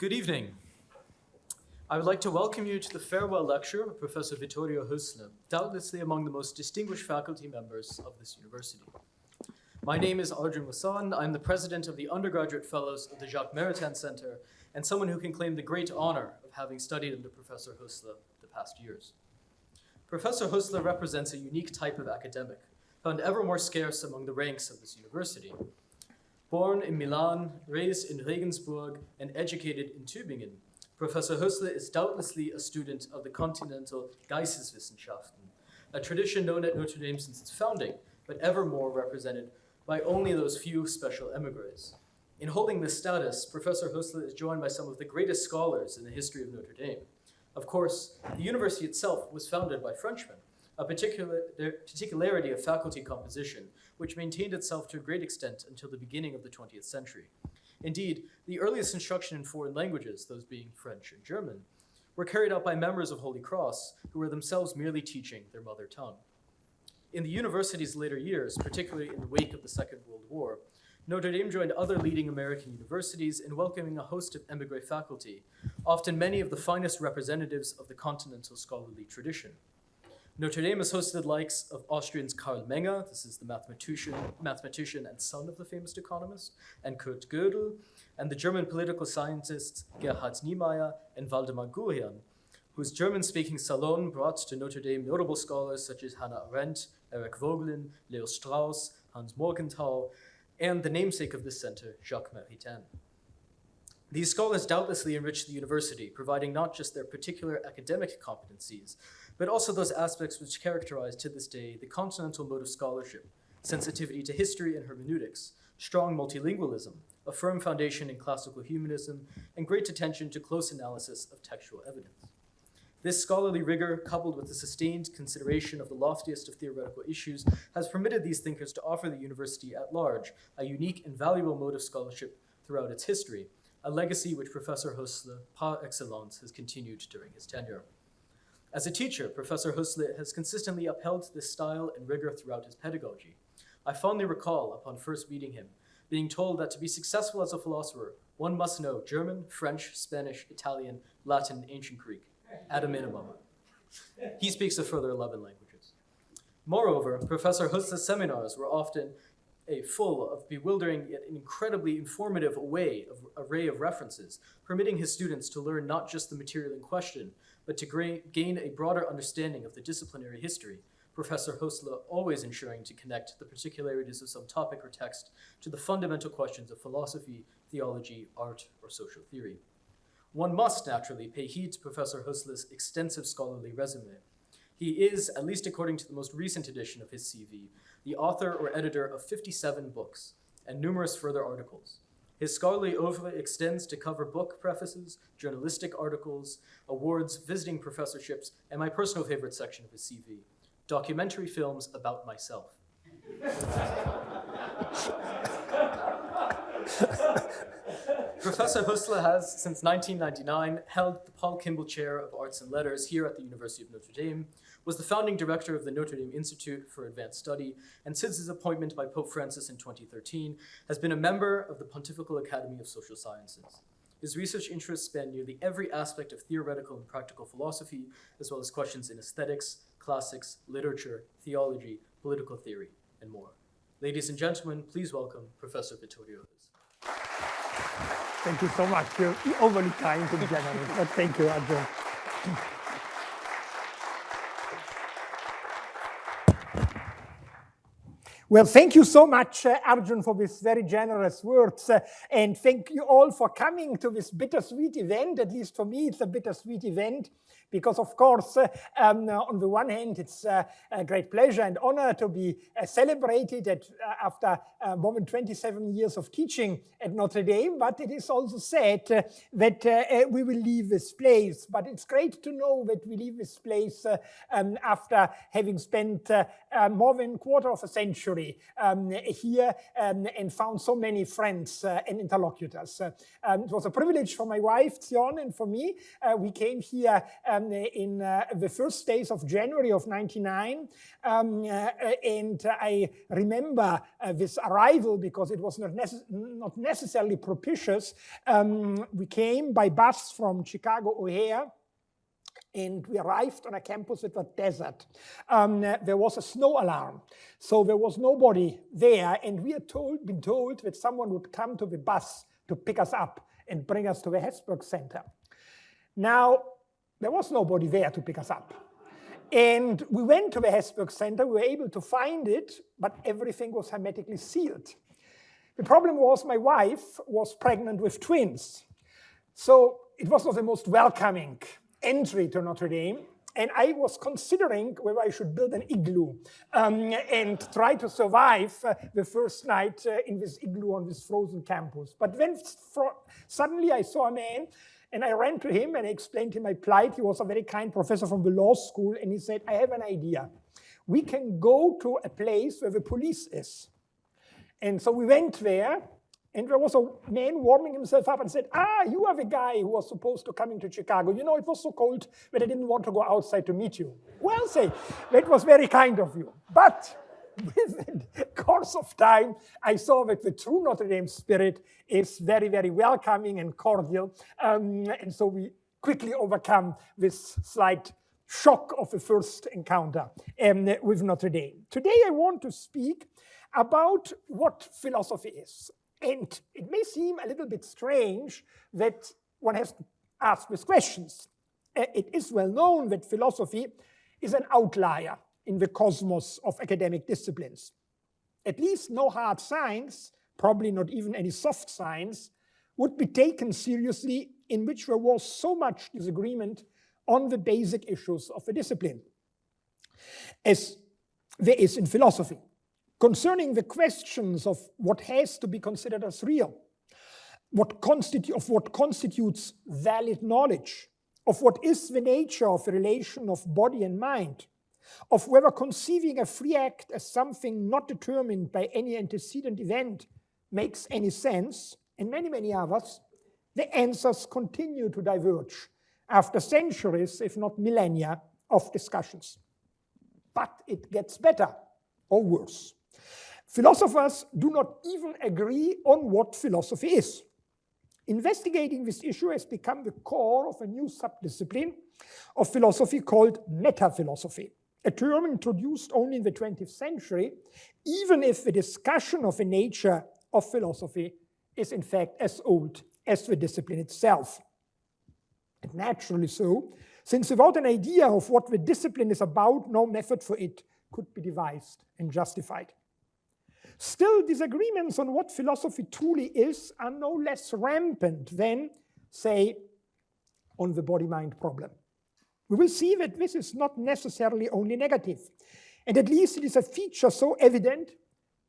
Good evening. I would like to welcome you to the farewell lecture of Professor Vittorio Hösle, doubtlessly among the most distinguished faculty members of this university. My name is Arjun Wasan. I'm the president of the Undergraduate Fellows of the Jacques Maritain Center and someone who can claim the great honor of having studied under Professor Hösle the past years. Professor Hösle represents a unique type of academic, found ever more scarce among the ranks of this university. Born in Milan, raised in Regensburg, and educated in Tübingen, Professor Hösle is doubtlessly a student of the continental Geisteswissenschaften, a tradition known at Notre Dame since its founding, but ever more represented by only those few special emigres. In holding this status, Professor Hösle is joined by some of the greatest scholars in the history of Notre Dame. Of course, the university itself was founded by Frenchmen, a particularity of faculty composition, which maintained itself to a great extent until the beginning of the 20th century. Indeed, the earliest instruction in foreign languages, those being French and German, were carried out by members of Holy Cross, who were themselves merely teaching their mother tongue. In the university's later years, particularly in the wake of the Second World War, Notre Dame joined other leading American universities in welcoming a host of emigre faculty, often many of the finest representatives of the continental scholarly tradition. Notre Dame has hosted likes of Austrian's Karl Menger, this is the mathematician and son of the famous economist, and Kurt Gödel, and the German political scientists Gerhard Niemeyer and Waldemar Gurian, whose German-speaking salon brought to Notre Dame notable scholars such as Hannah Arendt, Eric Vogelin, Leo Strauss, Hans Morgenthau, and the namesake of this center, Jacques Maritain. These scholars doubtlessly enriched the university, providing not just their particular academic competencies, but also those aspects which characterize to this day the continental mode of scholarship, sensitivity to history and hermeneutics, strong multilingualism, a firm foundation in classical humanism, and great attention to close analysis of textual evidence. This scholarly rigor, coupled with the sustained consideration of the loftiest of theoretical issues, has permitted these thinkers to offer the university at large a unique and valuable mode of scholarship throughout its history, a legacy which Professor Hösle, par excellence, has continued during his tenure. As a teacher, Professor Hösle has consistently upheld this style and rigor throughout his pedagogy. I fondly recall, upon first meeting him, being told that to be successful as a philosopher, one must know German, French, Spanish, Italian, Latin, and Ancient Greek, at a minimum. He speaks a further 11 languages. Moreover, Professor Hösle's seminars were often full of bewildering yet incredibly informative array of references, permitting his students to learn not just the material in question, but to gain a broader understanding of the disciplinary history, Professor Hösle always ensuring to connect the particularities of some topic or text to the fundamental questions of philosophy, theology, art, or social theory. One must naturally pay heed to Professor Hösle's extensive scholarly resume. He is, at least according to the most recent edition of his CV, the author or editor of 57 books and numerous further articles. His scholarly oeuvre extends to cover book prefaces, journalistic articles, awards, visiting professorships, and my personal favorite section of his CV, documentary films about myself. Professor Hösle has, since 1999, held the Paul Kimball Chair of Arts and Letters here at the University of Notre Dame, was the founding director of the Notre Dame Institute for Advanced Study, and since his appointment by Pope Francis in 2013, has been a member of the Pontifical Academy of Social Sciences. His research interests span nearly every aspect of theoretical and practical philosophy, as well as questions in aesthetics, classics, literature, theology, political theory, and more. Ladies and gentlemen, please welcome Professor Vittorio Hösle. Thank you so much. You're overly kind and generous, but thank you, Arjun. Well, thank you so much, Arjun, for these very generous words. And thank you all for coming to this bittersweet event. At least for me, it's a bittersweet event. Because, of course, on the one hand, it's a great pleasure and honor to be celebrated after more than 27 years of teaching at Notre Dame. But it is also sad that we will leave this place. But it's great to know that we leave this place after having spent more than a quarter of a century here and found so many friends and interlocutors. It was a privilege for my wife, Sion, and for me. We came here in the first days of January of '99. And I remember this arrival because it was not necessarily propitious. We came by bus from Chicago O'Hare, and we arrived on a campus that was desert. There was a snow alarm, so there was nobody there, and we had been told that someone would come to the bus to pick us up and bring us to the Hösle Center. Now, there was nobody there to pick us up. And we went to the Hösle Center, we were able to find it, but everything was hermetically sealed. The problem was my wife was pregnant with twins. So it was not the most welcoming entry to Notre Dame, and I was considering whether I should build an igloo and try to survive the first night in this igloo on this frozen campus. But then suddenly I saw a man, and I ran to him and I explained to him my plight. He was a very kind professor from the law school, and he said, I have an idea. We can go to a place where the police is. And so we went there, and there was a man warming himself up and said, you are the guy who was supposed to come into Chicago. You know, it was so cold that I didn't want to go outside to meet you. Well, say, that was very kind of you. But within the course of time, I saw that the true Notre Dame spirit is very, very welcoming and cordial. And so we quickly overcome this slight shock of the first encounter with Notre Dame. Today, I want to speak about what philosophy is. And it may seem a little bit strange that one has to ask these questions. It is well known that philosophy is an outlier in the cosmos of academic disciplines. At least no hard science, probably not even any soft science, would be taken seriously in which there was so much disagreement on the basic issues of the discipline, as there is in philosophy. Concerning the questions of what has to be considered as real, what constitutes valid knowledge, of what is the nature of the relation of body and mind, of whether conceiving a free act as something not determined by any antecedent event makes any sense, and many, many others, the answers continue to diverge after centuries, if not millennia, of discussions. But it gets better or worse. Philosophers do not even agree on what philosophy is. Investigating this issue has become the core of a new subdiscipline of philosophy called metaphilosophy, a term introduced only in the 20th century, even if the discussion of the nature of philosophy is in fact as old as the discipline itself. And naturally so, since without an idea of what the discipline is about, no method for it could be devised and justified. Still, disagreements on what philosophy truly is are no less rampant than, say, on the body-mind problem. We will see that this is not necessarily only negative, and at least it is a feature so evident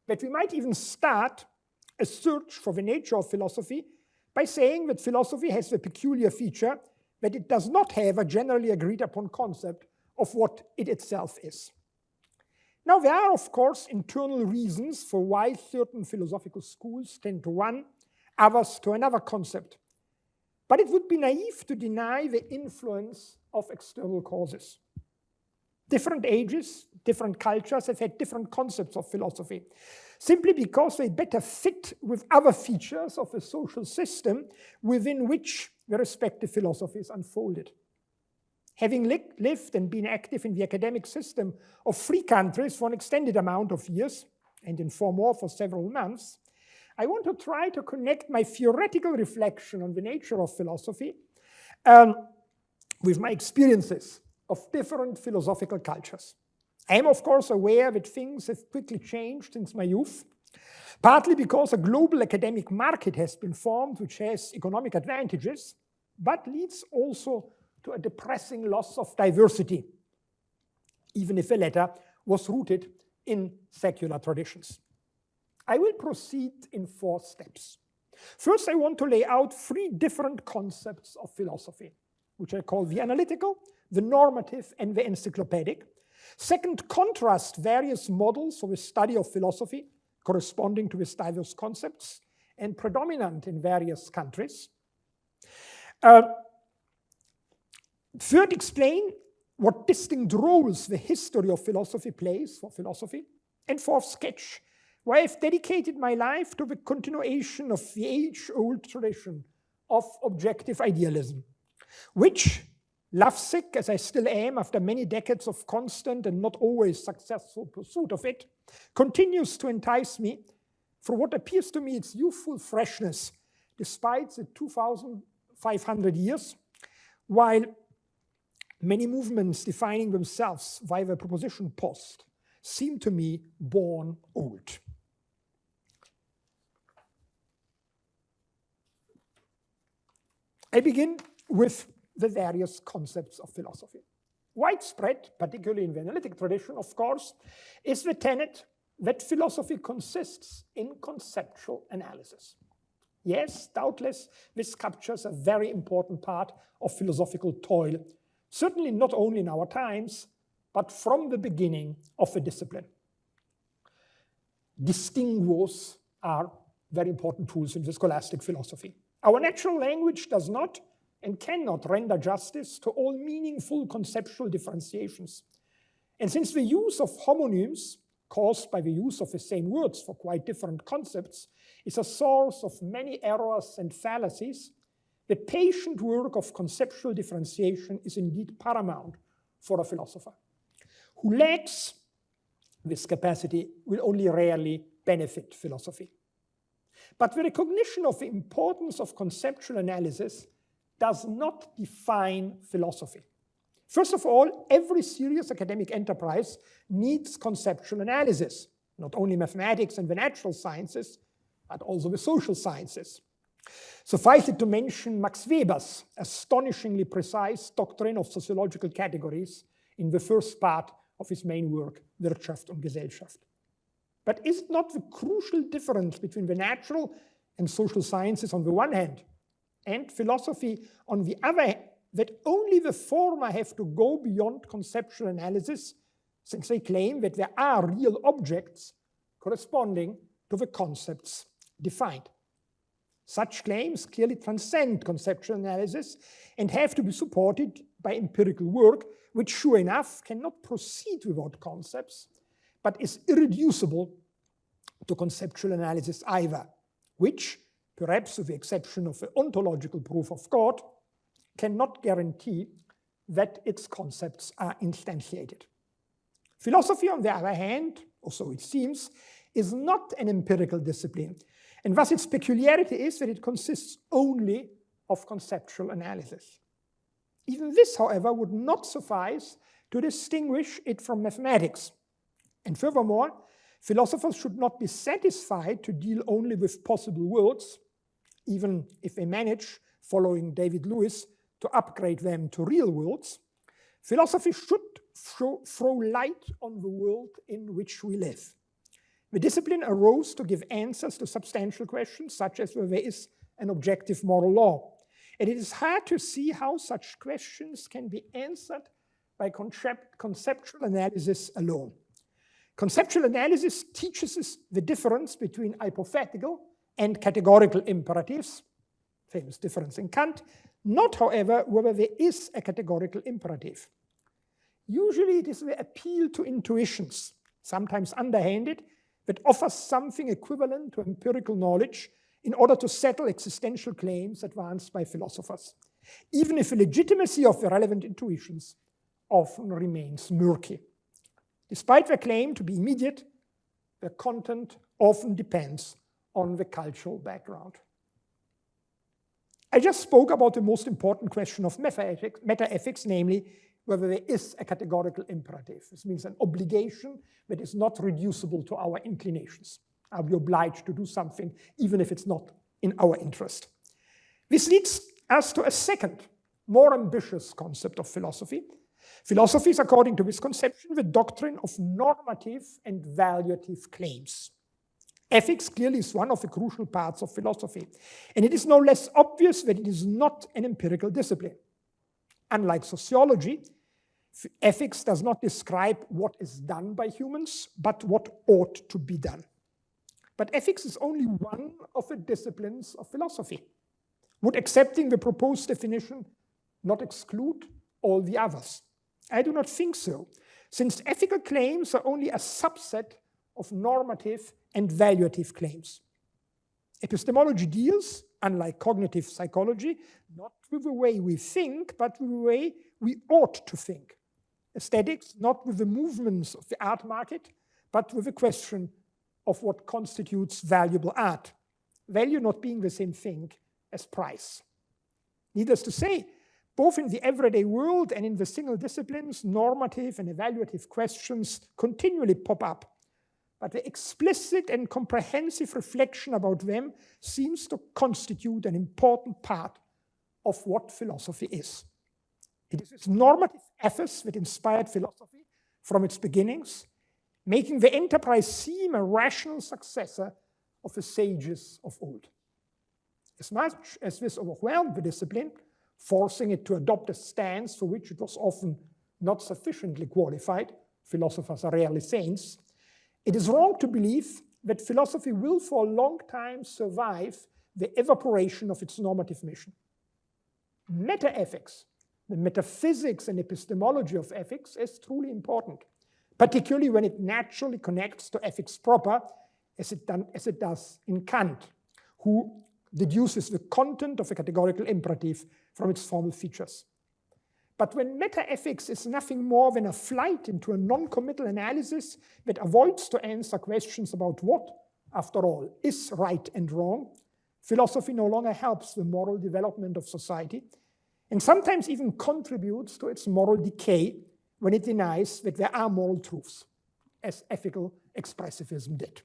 that we might even start a search for the nature of philosophy by saying that philosophy has the peculiar feature that it does not have a generally agreed upon concept of what it itself is. Now, there are, of course, internal reasons for why certain philosophical schools tend to one, others to another concept. But it would be naive to deny the influence of external causes. Different ages, different cultures have had different concepts of philosophy, simply because they better fit with other features of the social system within which the respective philosophy is unfolded. Having lived and been active in the academic system of 3 countries for an extended amount of years, and in 4 more for several months, I want to try to connect my theoretical reflection on the nature of philosophy with my experiences of different philosophical cultures. I am, of course, aware that things have quickly changed since my youth, partly because a global academic market has been formed which has economic advantages, but leads also to a depressing loss of diversity, even if the latter was rooted in secular traditions. I will proceed in 4 steps. First, I want to lay out 3 different concepts of philosophy, which I call the analytical, the normative, and the encyclopedic. Second, contrast various models for the study of philosophy corresponding to these diverse concepts and predominant in various countries. Third, explain what distinct roles the history of philosophy plays for philosophy. And fourth, sketch why I've dedicated my life to the continuation of the age-old tradition of objective idealism, which, lovesick as I still am after many decades of constant and not always successful pursuit of it, continues to entice me for what appears to me its youthful freshness, despite the 2,500 years, while many movements defining themselves via the proposition post seem to me born old. I begin with the various concepts of philosophy. Widespread, particularly in the analytic tradition, of course, is the tenet that philosophy consists in conceptual analysis. Yes, doubtless, this captures a very important part of philosophical toil, certainly not only in our times, but from the beginning of the discipline. Distinguos are very important tools in the scholastic philosophy. Our natural language does not and cannot render justice to all meaningful conceptual differentiations. And since the use of homonyms, caused by the use of the same words for quite different concepts, is a source of many errors and fallacies, the patient work of conceptual differentiation is indeed paramount for a philosopher. Who lacks this capacity will only rarely benefit philosophy. But the recognition of the importance of conceptual analysis does not define philosophy. First of all, every serious academic enterprise needs conceptual analysis, not only mathematics and the natural sciences, but also the social sciences. Suffice it to mention Max Weber's astonishingly precise doctrine of sociological categories in the first part of his main work, Wirtschaft und Gesellschaft. But is it not the crucial difference between the natural and social sciences on the one hand, and philosophy on the other, that only the former have to go beyond conceptual analysis, since they claim that there are real objects corresponding to the concepts defined? Such claims clearly transcend conceptual analysis and have to be supported by empirical work, which sure enough cannot proceed without concepts, but is irreducible to conceptual analysis either, which, perhaps with the exception of the ontological proof of God, cannot guarantee that its concepts are instantiated. Philosophy, on the other hand, or so it seems, is not an empirical discipline, and thus its peculiarity is that it consists only of conceptual analysis. Even this, however, would not suffice to distinguish it from mathematics. And furthermore, philosophers should not be satisfied to deal only with possible worlds, even if they manage, following David Lewis, to upgrade them to real worlds. Philosophy should throw light on the world in which we live. The discipline arose to give answers to substantial questions, such as whether there is an objective moral law. And it is hard to see how such questions can be answered by conceptual analysis alone. Conceptual analysis teaches us the difference between hypothetical and categorical imperatives, famous difference in Kant, not, however, whether there is a categorical imperative. Usually it is the appeal to intuitions, sometimes underhanded, that offers something equivalent to empirical knowledge in order to settle existential claims advanced by philosophers, even if the legitimacy of the relevant intuitions often remains murky. Despite their claim to be immediate, their content often depends on the cultural background. I just spoke about the most important question of meta-ethics, namely whether there is a categorical imperative. This means an obligation that is not reducible to our inclinations. Are we obliged to do something even if it's not in our interest? This leads us to a second, more ambitious concept of philosophy. Philosophy is, according to this conception, the doctrine of normative and valuative claims. Ethics clearly is one of the crucial parts of philosophy, and it is no less obvious that it is not an empirical discipline. Unlike sociology, ethics does not describe what is done by humans, but what ought to be done. But ethics is only one of the disciplines of philosophy. Would accepting the proposed definition not exclude all the others? I do not think so, since ethical claims are only a subset of normative and valuative claims. Epistemology deals, unlike cognitive psychology, not with the way we think, but with the way we ought to think. Aesthetics, not with the movements of the art market, but with the question of what constitutes valuable art. Value not being the same thing as price. Needless to say, both in the everyday world and in the single disciplines, normative and evaluative questions continually pop up. But the explicit and comprehensive reflection about them seems to constitute an important part of what philosophy is. It is its normative ethos that inspired philosophy from its beginnings, making the enterprise seem a rational successor of the sages of old. As much as this overwhelmed the discipline, forcing it to adopt a stance for which it was often not sufficiently qualified, philosophers are rarely saints, it is wrong to believe that philosophy will for a long time survive the evaporation of its normative mission. Metaethics, the metaphysics and epistemology of ethics, is truly important, particularly when it naturally connects to ethics proper, as it does in Kant, who deduces the content of a categorical imperative from its formal features. But when metaethics is nothing more than a flight into a non-committal analysis that avoids to answer questions about what, after all, is right and wrong, philosophy no longer helps the moral development of society, and sometimes even contributes to its moral decay when it denies that there are moral truths, as ethical expressivism did.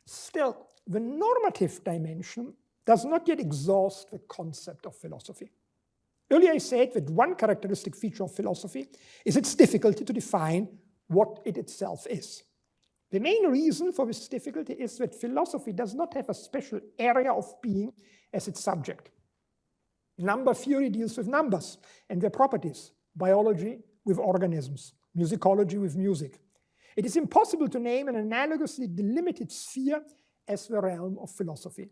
Still, the normative dimension does not yet exhaust the concept of philosophy. Earlier I said that one characteristic feature of philosophy is its difficulty to define what it itself is. The main reason for this difficulty is that philosophy does not have a special area of being as its subject. Number theory deals with numbers and their properties, biology with organisms, musicology with music. It is impossible to name an analogously delimited sphere as the realm of philosophy.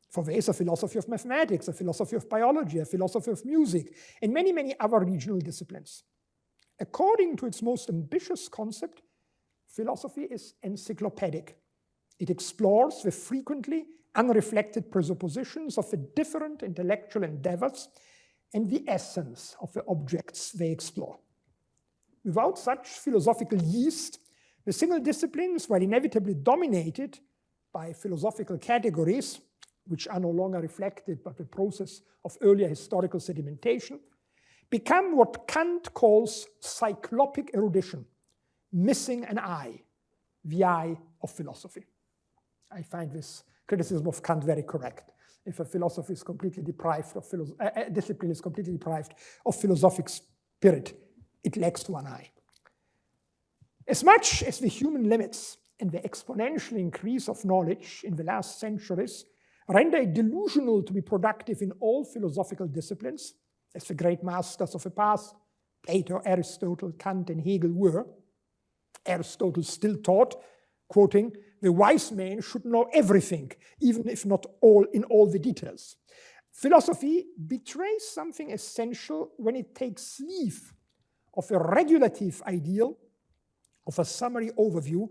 For there is a philosophy of mathematics, a philosophy of biology, a philosophy of music, and many, many other regional disciplines. According to its most ambitious concept, philosophy is encyclopedic. It explores the frequently unreflected presuppositions of the different intellectual endeavors and the essence of the objects they explore. Without such philosophical yeast, the single disciplines, while inevitably dominated by philosophical categories, which are no longer reflected by the process of earlier historical sedimentation, become what Kant calls cyclopic erudition, missing an eye, the eye of philosophy. I find this criticism of Kant very correct. If a philosophy is completely deprived of discipline is completely deprived of philosophic spirit, it lacks one eye. As much as the human limits and the exponential increase of knowledge in the last centuries render it delusional to be productive in all philosophical disciplines, as the great masters of the past, Plato, Aristotle, Kant, and Hegel were. Aristotle still taught, quoting, "The wise man should know everything, even if not all in all the details." Philosophy betrays something essential when it takes leave of a regulative ideal, of a summary overview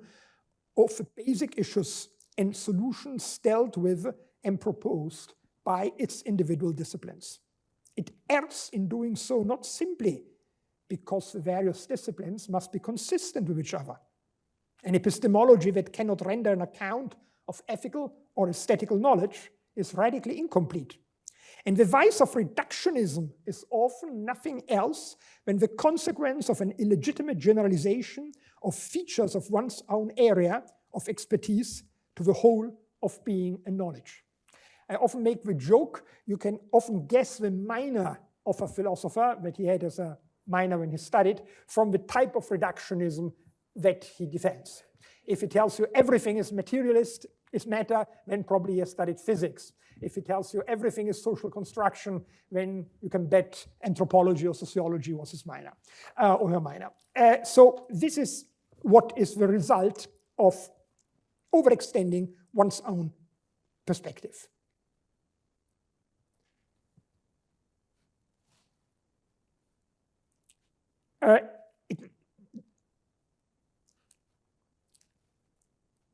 of the basic issues and solutions dealt with and proposed by its individual disciplines. It errs in doing so not simply because the various disciplines must be consistent with each other. An epistemology that cannot render an account of ethical or aesthetical knowledge is radically incomplete. And the vice of reductionism is often nothing else than the consequence of an illegitimate generalization of features of one's own area of expertise to the whole of being and knowledge. I often make the joke, you can often guess the minor of a philosopher that he had as a minor when he studied from the type of reductionism that he defends. If he tells you everything is materialist, is matter, then probably he has studied physics. If he tells you everything is social construction, then you can bet anthropology or sociology was his minor, or her minor. So this is what is the result of overextending one's own perspective.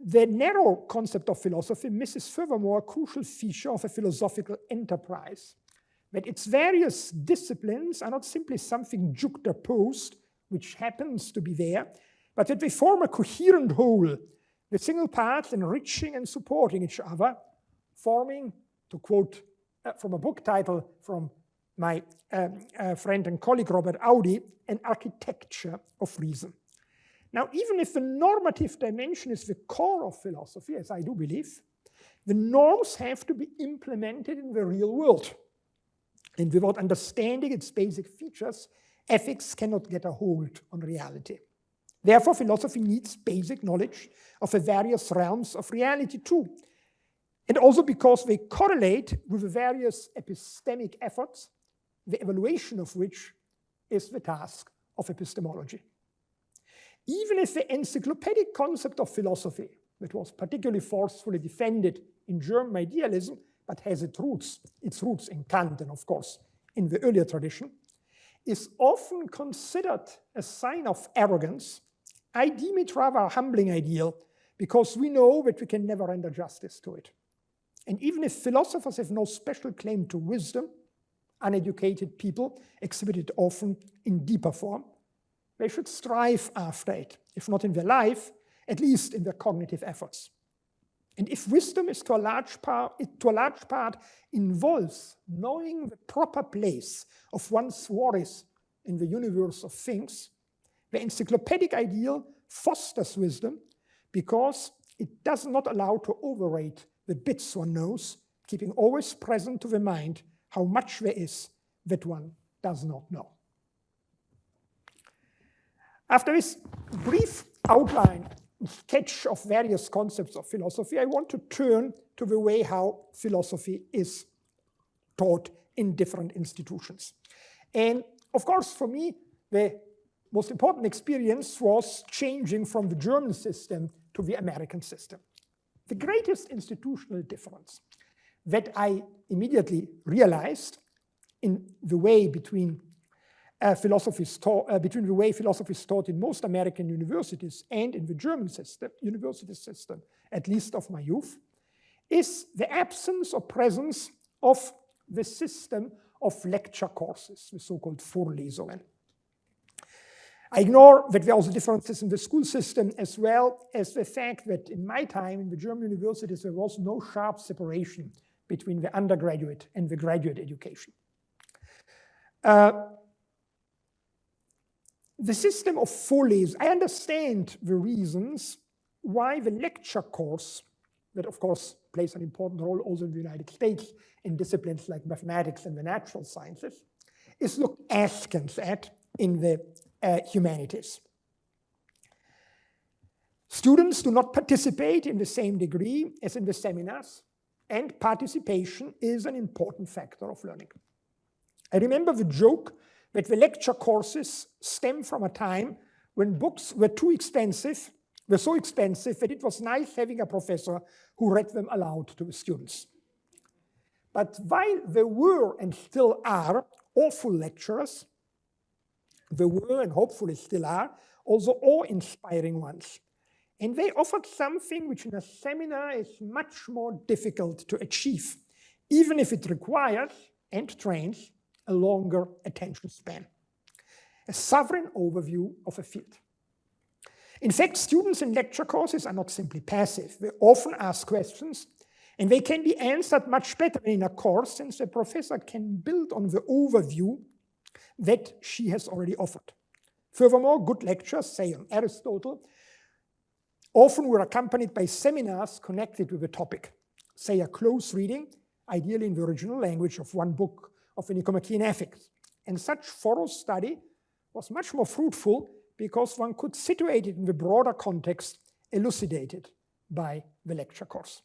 The narrow concept of philosophy misses furthermore a crucial feature of a philosophical enterprise, that its various disciplines are not simply something juxtaposed, which happens to be there, but that they form a coherent whole, with single parts enriching and supporting each other, forming, to quote from a book title from my friend and colleague Robert Audi, an architecture of reason. Now, even if the normative dimension is the core of philosophy, as I do believe, the norms have to be implemented in the real world. And without understanding its basic features, ethics cannot get a hold on reality. Therefore, philosophy needs basic knowledge of the various realms of reality too. And also because they correlate with the various epistemic efforts, the evaluation of which is the task of epistemology. Even if the encyclopedic concept of philosophy, that was particularly forcefully defended in German idealism, but has its roots in Kant and of course in the earlier tradition, is often considered a sign of arrogance, I deem it rather a humbling ideal, because we know that we can never render justice to it. And even if philosophers have no special claim to wisdom, uneducated people exhibit it often in deeper form, they should strive after it, if not in their life, at least in their cognitive efforts. And if wisdom is to a large part involves knowing the proper place of one's worries in the universe of things, the encyclopedic ideal fosters wisdom because it does not allow to overrate the bits one knows, keeping always present to the mind how much there is that one does not know. After this brief outline, sketch of various concepts of philosophy, I want to turn to the way how philosophy is taught in different institutions. And of course, for me, the most important experience was changing from the German system to the American system. The greatest institutional difference that I immediately realized in the way between the way philosophy is taught in most American universities and in the German university system, at least of my youth, is the absence or presence of the system of lecture courses, the so-called Vorlesungen. I ignore that there are also differences in the school system, as well as the fact that in my time in the German universities there was no sharp separation between the undergraduate and the graduate education. The system of Vorlesungen, I understand the reasons why the lecture course, that of course plays an important role also in the United States in disciplines like mathematics and the natural sciences, is looked askance at in the humanities. Students do not participate in the same degree as in the seminars, and participation is an important factor of learning. I remember the joke that the lecture courses stem from a time when books were so expensive that it was nice having a professor who read them aloud to the students. But while there were and still are awful lecturers, there were and hopefully still are also awe-inspiring ones. And they offered something which in a seminar is much more difficult to achieve, even if it requires and trains a longer attention span. A sovereign overview of a field. In fact, students in lecture courses are not simply passive. They often ask questions, and they can be answered much better in a course since the professor can build on the overview that she has already offered. Furthermore, good lectures, say on Aristotle, often were accompanied by seminars connected with the topic, say a close reading, ideally in the original language of one book of the Nicomachean Ethics. And such thorough study was much more fruitful because one could situate it in the broader context elucidated by the lecture course.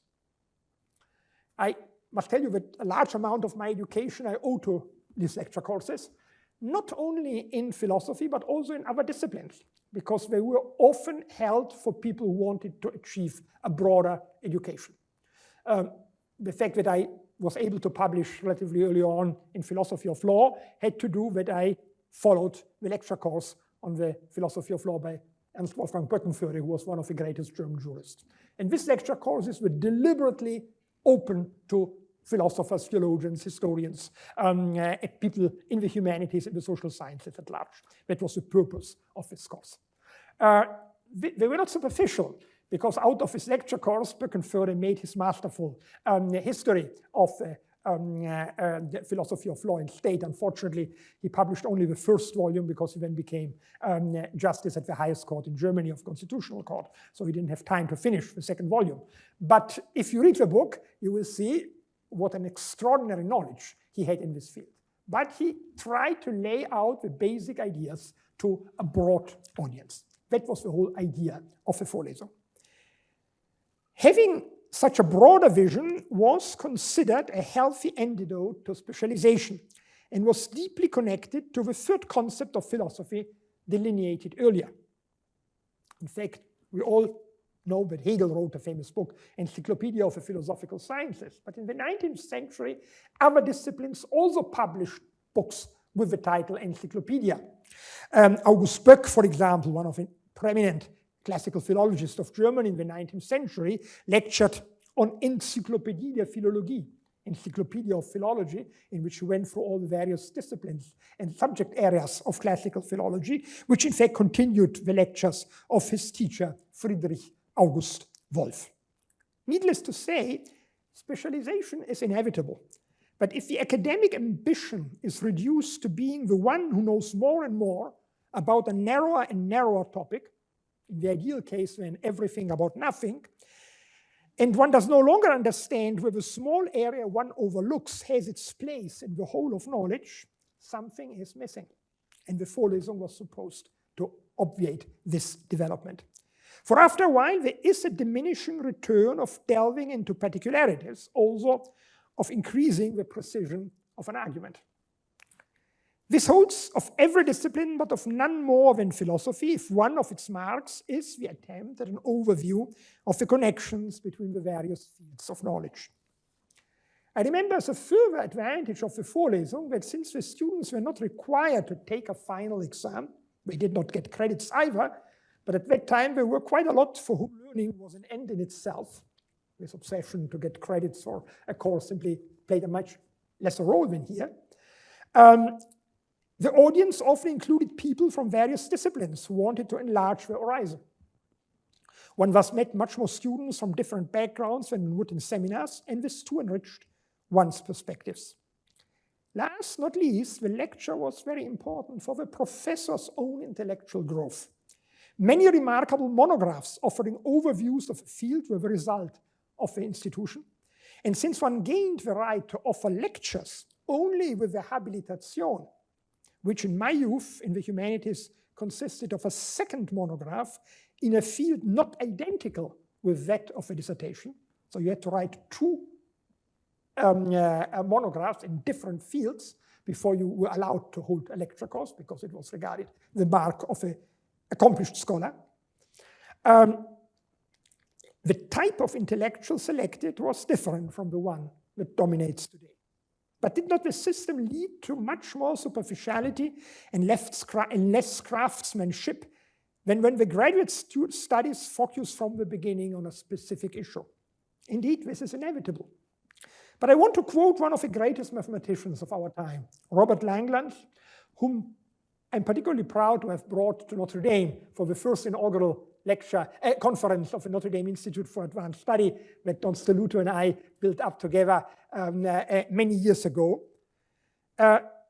I must tell you that a large amount of my education I owe to these lecture courses, not only in philosophy, but also in other disciplines, because they were often held for people who wanted to achieve a broader education. The fact that I was able to publish relatively early on in philosophy of law had to do that I followed the lecture course on the philosophy of law by Ernst Wolfgang Böckenföhre, who was one of the greatest German jurists. And this lecture courses were deliberately open to philosophers, theologians, historians, people in the humanities and the social sciences at large. That was the purpose of this course. They were not superficial, because out of his lecture course, Böckenföhre made his masterful history of the philosophy of law and state. Unfortunately, he published only the first volume because he then became justice at the highest court in Germany of constitutional court. So he didn't have time to finish the second volume. But if you read the book, you will see what an extraordinary knowledge he had in this field. But he tried to lay out the basic ideas to a broad audience. That was the whole idea of the Vorlesung. Having such a broader vision was considered a healthy antidote to specialization and was deeply connected to the third concept of philosophy delineated earlier. In fact, we all know that Hegel wrote a famous book, Encyclopedia of the Philosophical Sciences. But in the 19th century, other disciplines also published books with the title Encyclopedia. August Böck, for example, one of the prominent classical philologists of Germany in the 19th century, lectured on Encyclopédie der Philologie, Encyclopedia of Philology, in which he went through all the various disciplines and subject areas of classical philology, which in fact continued the lectures of his teacher, Friedrich August Wolff. Needless to say, specialization is inevitable. But if the academic ambition is reduced to being the one who knows more and more about a narrower and narrower topic, in the ideal case, then everything about nothing, and one does no longer understand where the small area one overlooks has its place in the whole of knowledge, something is missing. And the Vorlesung was supposed to obviate this development. For after a while, there is a diminishing return of delving into particularities, also of increasing the precision of an argument. This holds of every discipline, but of none more than philosophy, if one of its marks is the attempt at an overview of the connections between the various fields of knowledge. I remember as a further advantage of the Vorlesung that since the students were not required to take a final exam, they did not get credits either, but at that time there were quite a lot for whom learning was an end in itself. This obsession to get credits for a course simply played a much lesser role than here. The audience often included people from various disciplines who wanted to enlarge their horizon. One thus met much more students from different backgrounds than one would in seminars, and this too enriched one's perspectives. Last, not least, the lecture was very important for the professor's own intellectual growth. Many remarkable monographs offering overviews of the field were the result of the institution. And since one gained the right to offer lectures only with the habilitation, which in my youth in the humanities consisted of a second monograph in a field not identical with that of a dissertation. So you had to write two monographs in different fields before you were allowed to hold a lecture course, because it was regarded the mark of an accomplished scholar. The type of intellectual selected was different from the one that dominates today. But did not the system lead to much more superficiality and less craftsmanship than when the graduate studies focus from the beginning on a specific issue? Indeed, this is inevitable. But I want to quote one of the greatest mathematicians of our time, Robert Langlands, whom I'm particularly proud to have brought to Notre Dame for the first inaugural conference of the Notre Dame Institute for Advanced Study that Don Steluto and I built up together many years ago.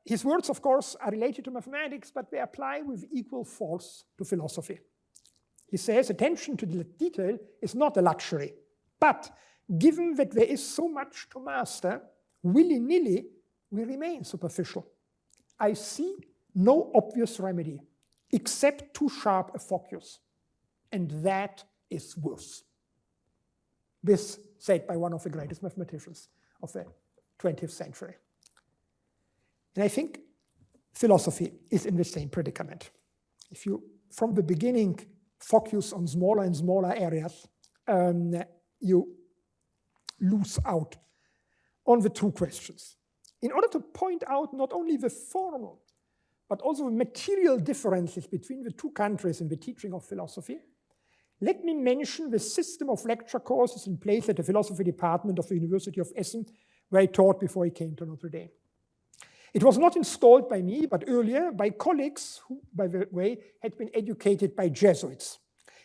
His words, of course, are related to mathematics, but they apply with equal force to philosophy. He says, attention to detail is not a luxury, but given that there is so much to master, willy-nilly, we remain superficial. I see no obvious remedy except too sharp a focus. And that is worse. This said by one of the greatest mathematicians of the 20th century. And I think philosophy is in the same predicament. If you, from the beginning, focus on smaller and smaller areas, you lose out on the true questions. In order to point out not only the formal, but also the material differences between the two countries in the teaching of philosophy, let me mention the system of lecture courses in place at the philosophy department of the University of Essen, where I taught before I came to Notre Dame. It was not installed by me, but earlier by colleagues who, by the way, had been educated by Jesuits.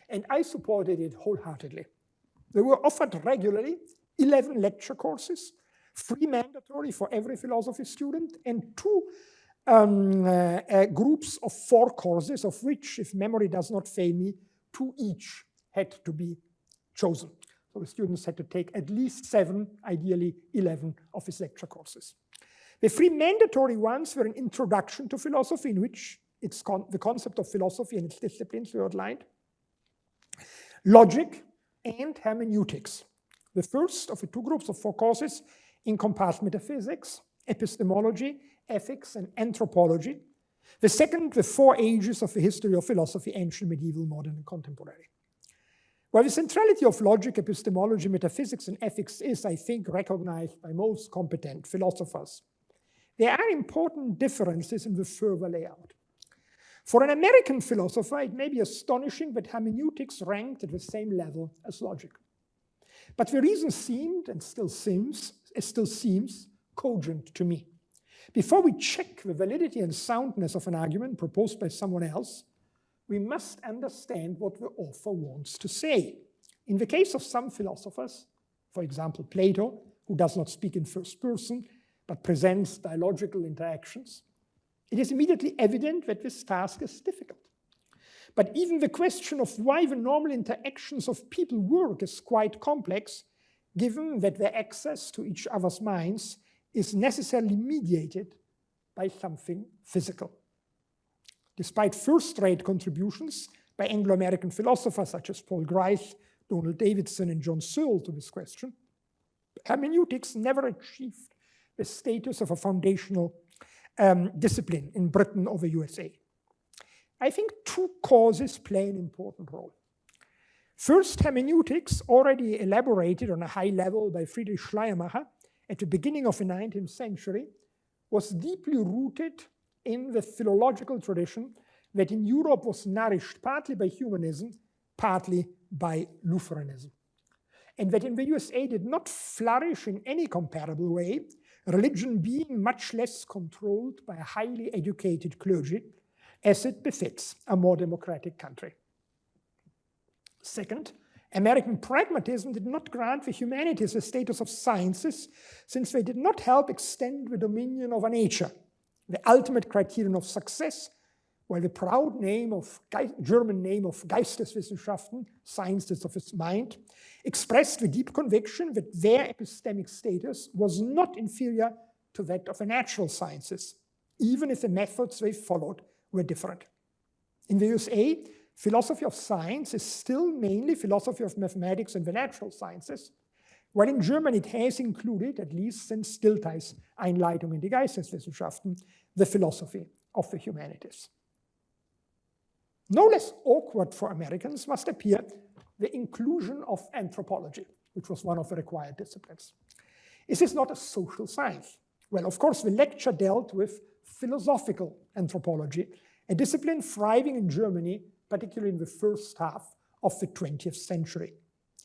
And I supported it wholeheartedly. They were offered regularly 11 lecture courses, 3 mandatory for every philosophy student, and 2 groups of 4 courses, of which, if memory does not fail me, 2 each had to be chosen. So the students had to take at least 7, ideally 11 of his lecture courses. The 3 mandatory ones were an introduction to philosophy, in which the concept of philosophy and its disciplines were outlined, logic, and hermeneutics. The first of the 2 groups of 4 courses encompassed metaphysics, epistemology, ethics, and anthropology. The second, the 4 ages of the history of philosophy, ancient, medieval, modern, and contemporary. While the centrality of logic, epistemology, metaphysics, and ethics is, I think, recognized by most competent philosophers, there are important differences in the further layout. For an American philosopher, it may be astonishing that hermeneutics ranked at the same level as logic. But the reason seemed, and still seems, cogent to me. Before we check the validity and soundness of an argument proposed by someone else, we must understand what the author wants to say. In the case of some philosophers, for example, Plato, who does not speak in first person, but presents dialogical interactions, it is immediately evident that this task is difficult. But even the question of why the normal interactions of people work is quite complex, given that their access to each other's minds is necessarily mediated by something physical. Despite first-rate contributions by Anglo-American philosophers such as Paul Grice, Donald Davidson, and John Searle to this question, hermeneutics never achieved the status of a foundational discipline in Britain or the USA. I think 2 causes play an important role. First, hermeneutics, already elaborated on a high level by Friedrich Schleiermacher at the beginning of the 19th century, was deeply rooted in the philological tradition that in Europe was nourished partly by humanism, partly by Lutheranism. And that in the USA did not flourish in any comparable way, religion being much less controlled by a highly educated clergy, as it befits a more democratic country. Second, American pragmatism did not grant the humanities the status of sciences, since they did not help extend the dominion over nature, the ultimate criterion of success, while the proud German name of Geisteswissenschaften, sciences of his mind, expressed the deep conviction that their epistemic status was not inferior to that of the natural sciences, even if the methods they followed were different. In the USA, philosophy of science is still mainly philosophy of mathematics and the natural sciences, while in Germany it has included, at least since Dilthey's Einleitung in die Geisteswissenschaften, the philosophy of the humanities. No less awkward for Americans must appear the inclusion of anthropology, which was one of the required disciplines. Is this not a social science? Well, of course, the lecture dealt with philosophical anthropology, a discipline thriving in Germany, particularly in the first half of the 20th century.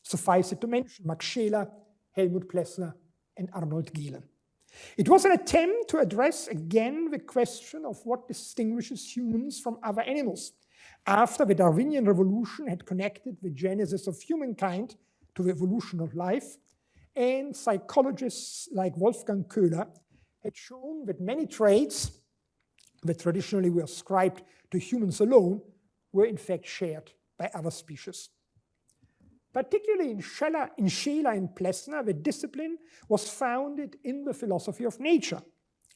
Suffice it to mention Max Scheler, Helmut Plessner, and Arnold Gehlen. It was an attempt to address again the question of what distinguishes humans from other animals, after the Darwinian revolution had connected the genesis of humankind to the evolution of life, and psychologists like Wolfgang Köhler had shown that many traits that traditionally were ascribed to humans alone were in fact shared by other species. Particularly in Scheler and Plessner, the discipline was founded in the philosophy of nature.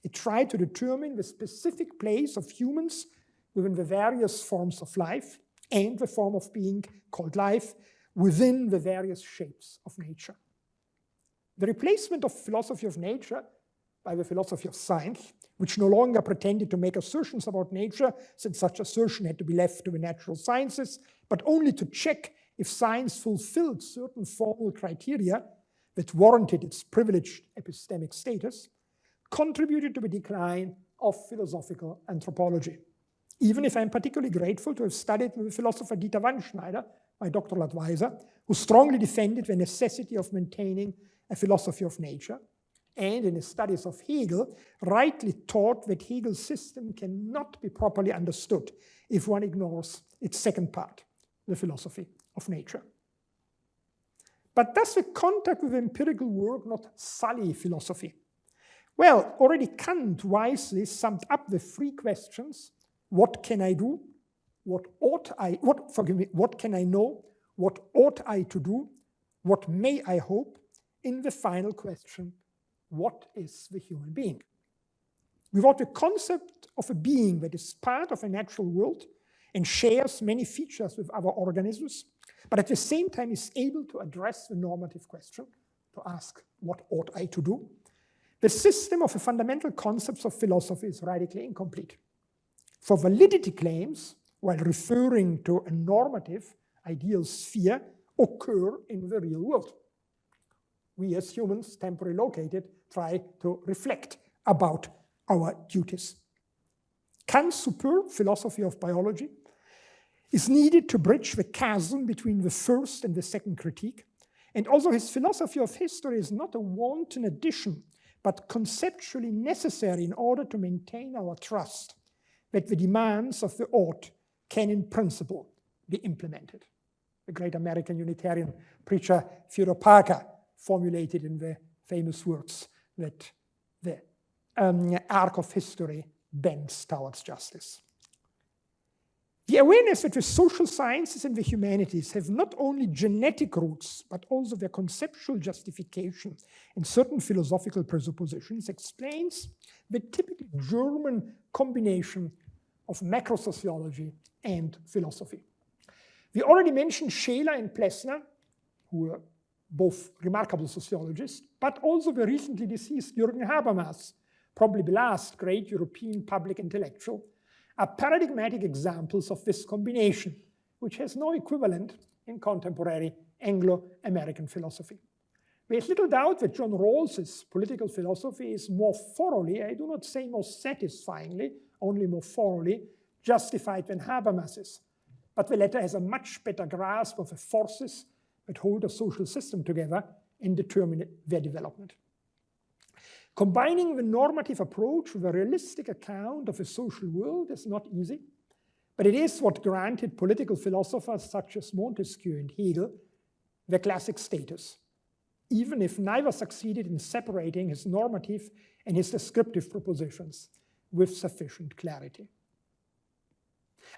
It tried to determine the specific place of humans within the various forms of life and the form of being called life within the various shapes of nature. The replacement of philosophy of nature by the philosophy of science, which no longer pretended to make assertions about nature, since such assertion had to be left to the natural sciences, but only to check if science fulfilled certain formal criteria that warranted its privileged epistemic status, contributed to the decline of philosophical anthropology. Even if I'm particularly grateful to have studied with the philosopher Dieter Wannschneider, my doctoral advisor, who strongly defended the necessity of maintaining a philosophy of nature, and in his studies of Hegel, rightly taught that Hegel's system cannot be properly understood if one ignores its second part, the philosophy of nature. But does the contact with empirical work not sully philosophy? Well, already Kant wisely summed up the three questions: what can I do? What can I know? What ought I to do? What may I hope? In the final question, what is the human being? Without the concept of a being that is part of a natural world and shares many features with other organisms, but at the same time is able to address the normative question, to ask, what ought I to do? The system of the fundamental concepts of philosophy is radically incomplete. For validity claims, while referring to a normative ideal sphere, occur in the real world. We as humans, temporally located, try to reflect about our duties. Kant's superb philosophy of biology is needed to bridge the chasm between the first and the second critique, and also his philosophy of history is not a wanton addition, but conceptually necessary in order to maintain our trust that the demands of the ought can in principle be implemented. The great American Unitarian preacher Theodore Parker formulated in the famous words that the arc of history bends towards justice. The awareness that the social sciences and the humanities have not only genetic roots, but also their conceptual justification in certain philosophical presuppositions explains the typical German combination of macrosociology and philosophy. We already mentioned Scheler and Plessner, who were both remarkable sociologists, but also the recently deceased Jürgen Habermas, probably the last great European public intellectual, are paradigmatic examples of this combination, which has no equivalent in contemporary Anglo-American philosophy. There is little doubt that John Rawls's political philosophy is more thoroughly, I do not say more satisfyingly, only more thoroughly, justified than Habermas's. But the latter has a much better grasp of the forces that hold a social system together and determine their development. Combining the normative approach with a realistic account of a social world is not easy, but it is what granted political philosophers such as Montesquieu and Hegel their classic status, even if neither succeeded in separating his normative and his descriptive propositions with sufficient clarity.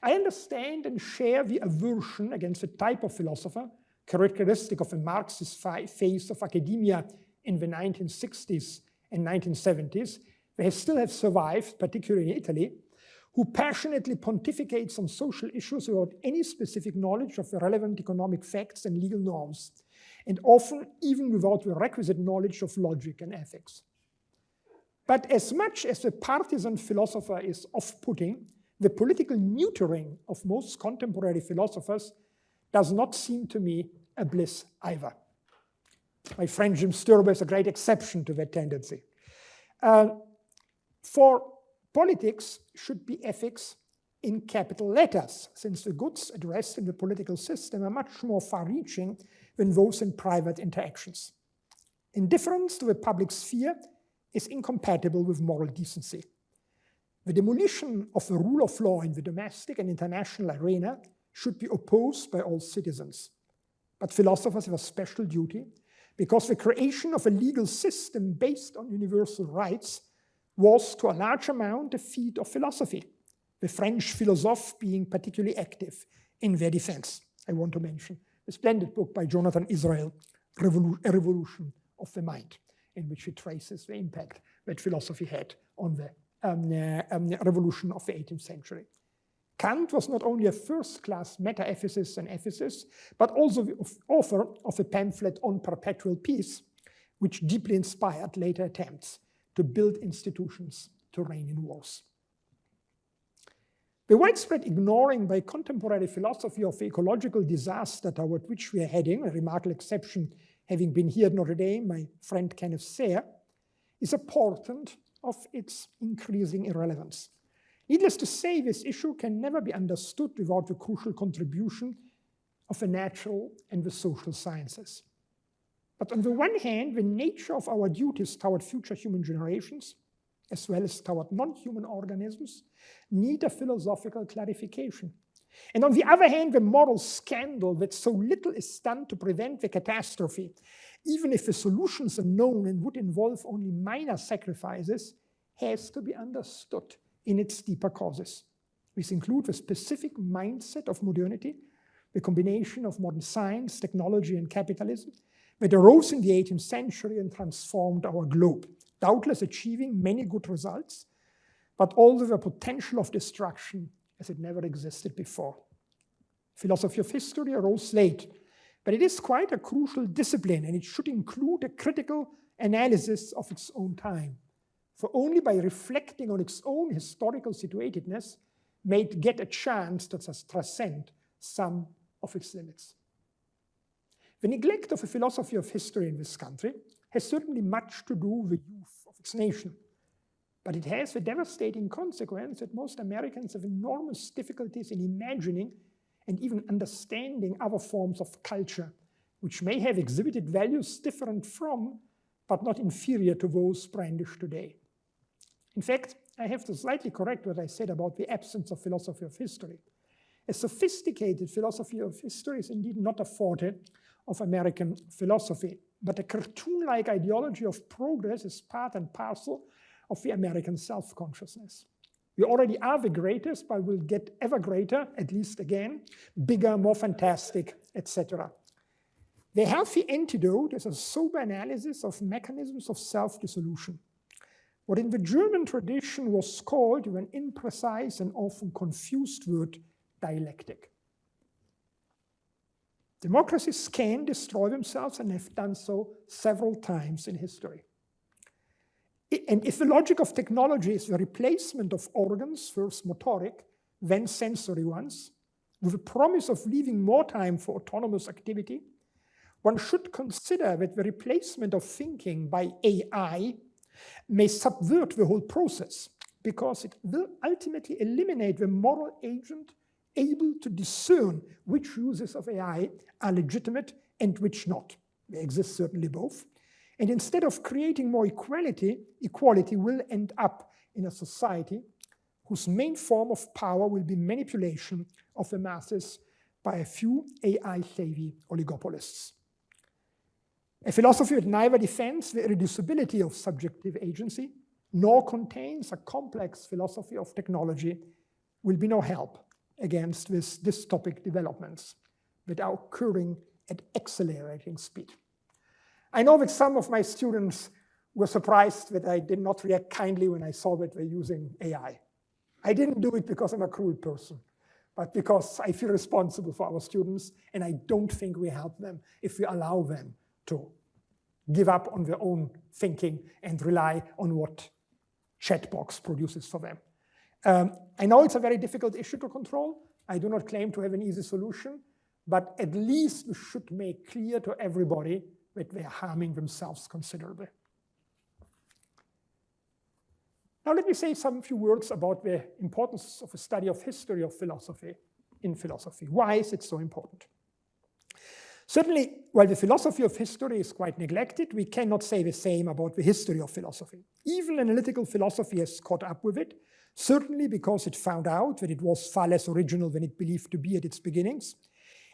I understand and share the aversion against the type of philosopher characteristic of a Marxist phase of academia in the 1960s and 1970s, they still have survived, particularly in Italy, who passionately pontificates on social issues without any specific knowledge of the relevant economic facts and legal norms, and often even without the requisite knowledge of logic and ethics. But as much as the partisan philosopher is off-putting, the political neutering of most contemporary philosophers does not seem to me a bliss either. My friend Jim Sturber is a great exception to that tendency. For politics should be ethics in capital letters, since the goods addressed in the political system are much more far-reaching than those in private interactions. Indifference to the public sphere is incompatible with moral decency. The demolition of the rule of law in the domestic and international arena should be opposed by all citizens. But philosophers have a special duty, because the creation of a legal system based on universal rights was to a large amount a feat of philosophy, the French philosophes being particularly active in their defense. I want to mention a splendid book by Jonathan Israel, A Revolution of the Mind, in which he traces the impact that philosophy had on the revolution of the 18th century. Kant was not only a first-class meta-ethicist and ethicist, but also the author of a pamphlet on perpetual peace, which deeply inspired later attempts to build institutions to reign in wars. The widespread ignoring by contemporary philosophy of the ecological disaster toward which we are heading, a remarkable exception having been here at Notre Dame, my friend Kenneth Sayre, is a portent of its increasing irrelevance. Needless to say, this issue can never be understood without the crucial contribution of the natural and the social sciences. But on the one hand, the nature of our duties toward future human generations, as well as toward non-human organisms, need a philosophical clarification. And on the other hand, the moral scandal that so little is done to prevent the catastrophe, even if the solutions are known and would involve only minor sacrifices, has to be understood in its deeper causes. These include the specific mindset of modernity, the combination of modern science, technology, and capitalism that arose in the 18th century and transformed our globe, doubtless achieving many good results, but also the potential of destruction as it never existed before. Philosophy of history arose late, but it is quite a crucial discipline, and it should include a critical analysis of its own time. For only by reflecting on its own historical situatedness may it get a chance to transcend some of its limits. The neglect of a philosophy of history in this country has certainly much to do with the youth of its nation. But it has the devastating consequence that most Americans have enormous difficulties in imagining and even understanding other forms of culture, which may have exhibited values different from, but not inferior to those brandished today. In fact, I have to slightly correct what I said about the absence of philosophy of history. A sophisticated philosophy of history is indeed not a forte of American philosophy, but a cartoon-like ideology of progress is part and parcel of the American self-consciousness. We already are the greatest, but we'll get ever greater, at least again, bigger, more fantastic, etc. The healthy antidote is a sober analysis of mechanisms of self-dissolution. What in the German tradition was called, with an imprecise and often confused word, dialectic. Democracies can destroy themselves and have done so several times in history. And if the logic of technology is the replacement of organs, first motoric, then sensory ones, with the promise of leaving more time for autonomous activity, one should consider that the replacement of thinking by AI may subvert the whole process, because it will ultimately eliminate the moral agent able to discern which uses of AI are legitimate and which not. There exist certainly both. And instead of creating more equality will end up in a society whose main form of power will be manipulation of the masses by a few AI-savvy oligopolists. A philosophy that neither defends the irreducibility of subjective agency, nor contains a complex philosophy of technology, will be no help against these dystopic developments that are occurring at accelerating speed. I know that some of my students were surprised that I did not react kindly when I saw that they're using AI. I didn't do it because I'm a cruel person, but because I feel responsible for our students, and I don't think we help them if we allow them to give up on their own thinking and rely on what chatbox produces for them. I know it's a very difficult issue to control. I do not claim to have an easy solution, but at least we should make clear to everybody that they're harming themselves considerably. Now let me say some few words about the importance of a study of history of philosophy in philosophy. Why is it so important? Certainly, while the philosophy of history is quite neglected, we cannot say the same about the history of philosophy. Even analytical philosophy has caught up with it, certainly because it found out that it was far less original than it believed to be at its beginnings,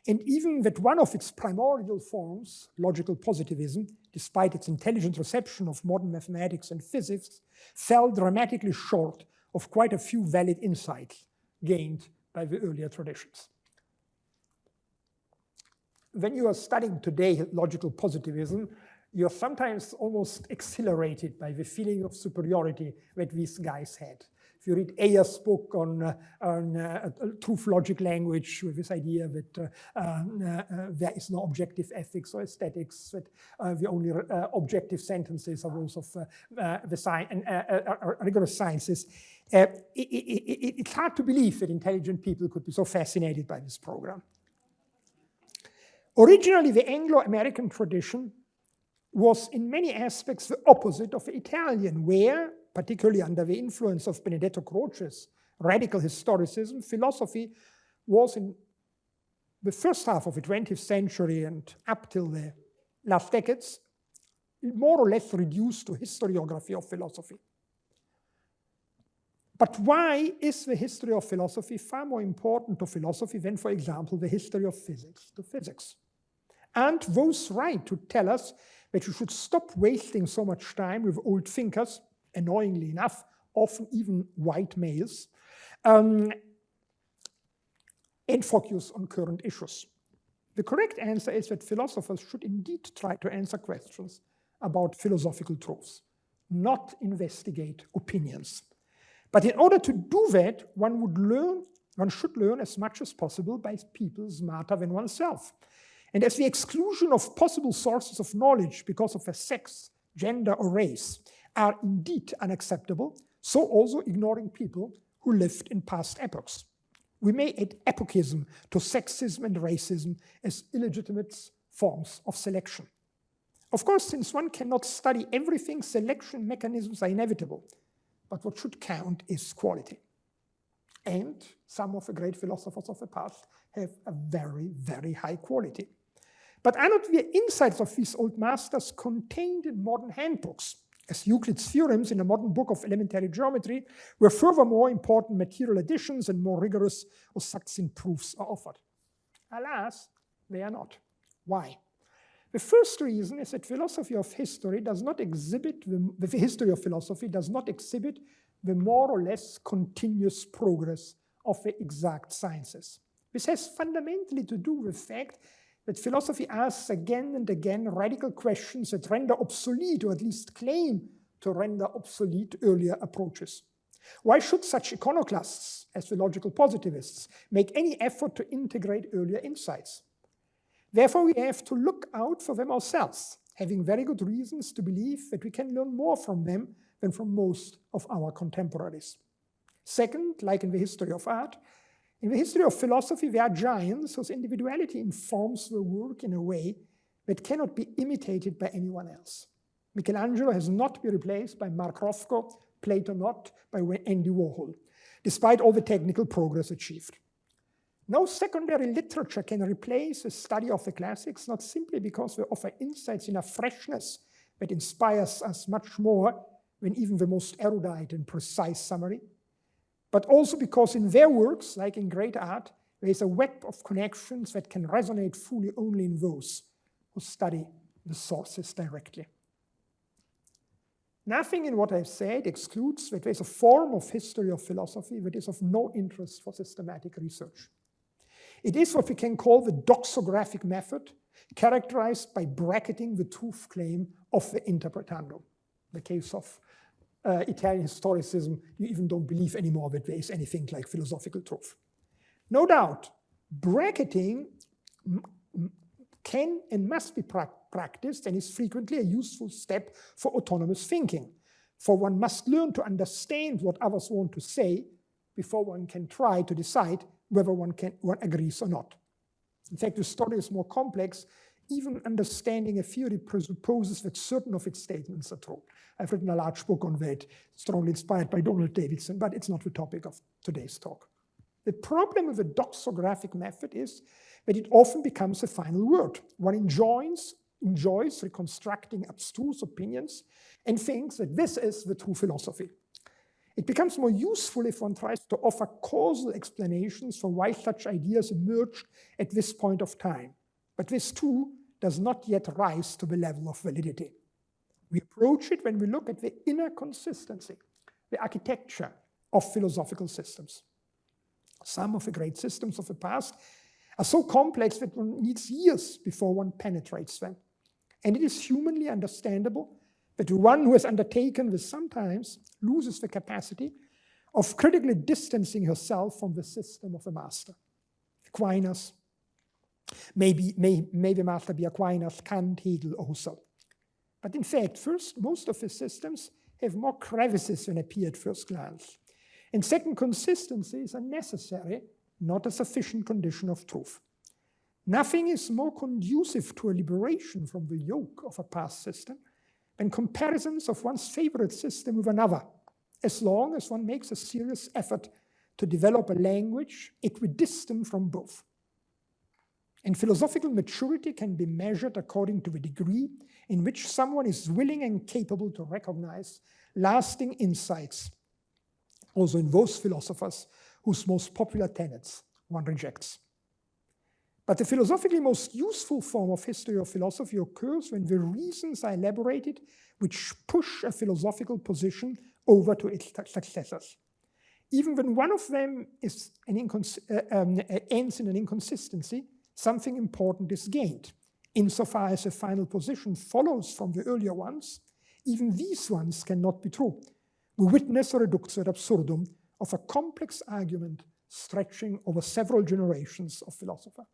and even that one of its primordial forms, logical positivism, despite its intelligent reception of modern mathematics and physics, fell dramatically short of quite a few valid insights gained by the earlier traditions. When you are studying today logical positivism, you're sometimes almost exhilarated by the feeling of superiority that these guys had. If you read Ayer's book on truth logic language, with this idea that there is no objective ethics or aesthetics, that the only objective sentences are those of the rigorous sciences, it's hard to believe that intelligent people could be so fascinated by this program. Originally, the Anglo-American tradition was in many aspects the opposite of the Italian, where, particularly under the influence of Benedetto Croce's radical historicism, philosophy was in the first half of the 20th century and up till the last decades, more or less reduced to historiography of philosophy. But why is the history of philosophy far more important to philosophy than, for example, the history of physics to physics? And those right to tell us that we should stop wasting so much time with old thinkers, annoyingly enough, often even white males, and focus on current issues. The correct answer is that philosophers should indeed try to answer questions about philosophical truths, not investigate opinions. But in order to do that, one should learn as much as possible by people smarter than oneself. And as the exclusion of possible sources of knowledge because of their sex, gender, or race are indeed unacceptable, so also ignoring people who lived in past epochs. We may add epochicism to sexism and racism as illegitimate forms of selection. Of course, since one cannot study everything, selection mechanisms are inevitable. But what should count is quality. And some of the great philosophers of the past have a very, very high quality. But are not the insights of these old masters contained in modern handbooks, as Euclid's theorems in a modern book of elementary geometry, where furthermore important material additions and more rigorous or succinct proofs are offered? Alas, they are not. Why? The first reason is that philosophy of history does not exhibit, the history of philosophy does not exhibit the more or less continuous progress of the exact sciences. This has fundamentally to do with the fact that philosophy asks again and again radical questions that render obsolete, or at least claim to render obsolete, earlier approaches. Why should such iconoclasts as the logical positivists make any effort to integrate earlier insights? Therefore, we have to look out for them ourselves, having very good reasons to believe that we can learn more from them than from most of our contemporaries. Second, like in the history of art, in the history of philosophy, there are giants whose individuality informs their work in a way that cannot be imitated by anyone else. Michelangelo has not been replaced by Mark Rothko, Plato not by Andy Warhol, despite all the technical progress achieved. No secondary literature can replace the study of the classics, not simply because they offer insights in a freshness that inspires us much more than even the most erudite and precise summary, but also because in their works, like in great art, there is a web of connections that can resonate fully only in those who study the sources directly. Nothing in what I've said excludes that there is a form of history of philosophy that is of no interest for systematic research. It is what we can call the doxographic method, characterized by bracketing the truth claim of the interpretando. The case of Italian historicism, you even don't believe anymore that there is anything like philosophical truth. No doubt, bracketing can and must be practiced and is frequently a useful step for autonomous thinking. For one must learn to understand what others want to say before one can try to decide whether one agrees or not. In fact, the story is more complex. Even understanding a theory presupposes that certain of its statements are true. I've written a large book on that, strongly inspired by Donald Davidson, but it's not the topic of today's talk. The problem with the doxographic method is that it often becomes a final word. One enjoys reconstructing abstruse opinions and thinks that this is the true philosophy. It becomes more useful if one tries to offer causal explanations for why such ideas emerged at this point of time. But this too does not yet rise to the level of validity. We approach it when we look at the inner consistency, the architecture of philosophical systems. Some of the great systems of the past are so complex that one needs years before one penetrates them. And it is humanly understandable that the one who has undertaken this sometimes loses the capacity of critically distancing herself from the system of the master. Aquinas, may the master be Aquinas, Kant, Hegel, or Husserl. But in fact, first, most of the systems have more crevices than appear at first glance. And second, consistency is a necessary, not a sufficient condition of truth. Nothing is more conducive to a liberation from the yoke of a past system than comparisons of one's favorite system with another, as long as one makes a serious effort to develop a language equidistant from both. And philosophical maturity can be measured according to the degree in which someone is willing and capable to recognize lasting insights, also in those philosophers whose most popular tenets one rejects. But the philosophically most useful form of history of philosophy occurs when the reasons are elaborated which push a philosophical position over to its successors. Even when one of them is ends in an inconsistency, something important is gained. Insofar as the final position follows from the earlier ones, even these ones cannot be true. We witness a reductio ad absurdum of a complex argument stretching over several generations of philosophers.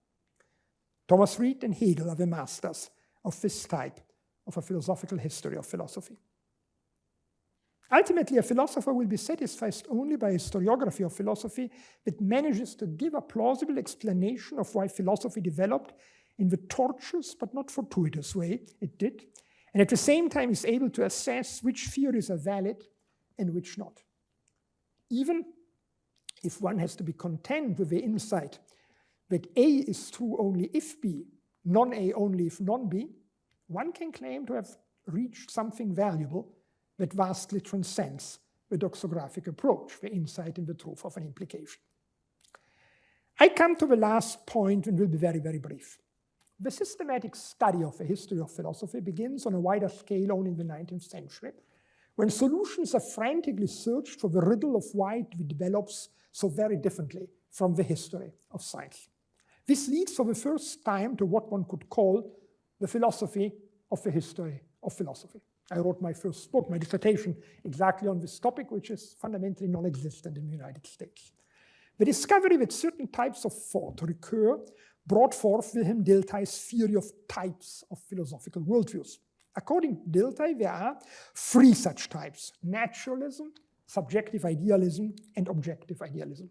Thomas Reid and Hegel are the masters of this type of a philosophical history of philosophy. Ultimately, a philosopher will be satisfied only by a historiography of philosophy that manages to give a plausible explanation of why philosophy developed in the tortuous but not fortuitous way it did, and at the same time is able to assess which theories are valid and which not. Even if one has to be content with the insight that A is true only if B, non-A only if non-B, one can claim to have reached something valuable that vastly transcends the doxographic approach, the insight in the truth of an implication. I come to the last point and will be very, very brief. The systematic study of the history of philosophy begins on a wider scale only in the 19th century, when solutions are frantically searched for the riddle of why it develops so very differently from the history of science. This leads for the first time to what one could call the philosophy of the history of philosophy. I wrote my first book, my dissertation, exactly on this topic, which is fundamentally non-existent in the United States. The discovery that certain types of thought recur brought forth Wilhelm Dilthey's theory of types of philosophical worldviews. According to Dilthey, there are three such types: naturalism, subjective idealism, and objective idealism.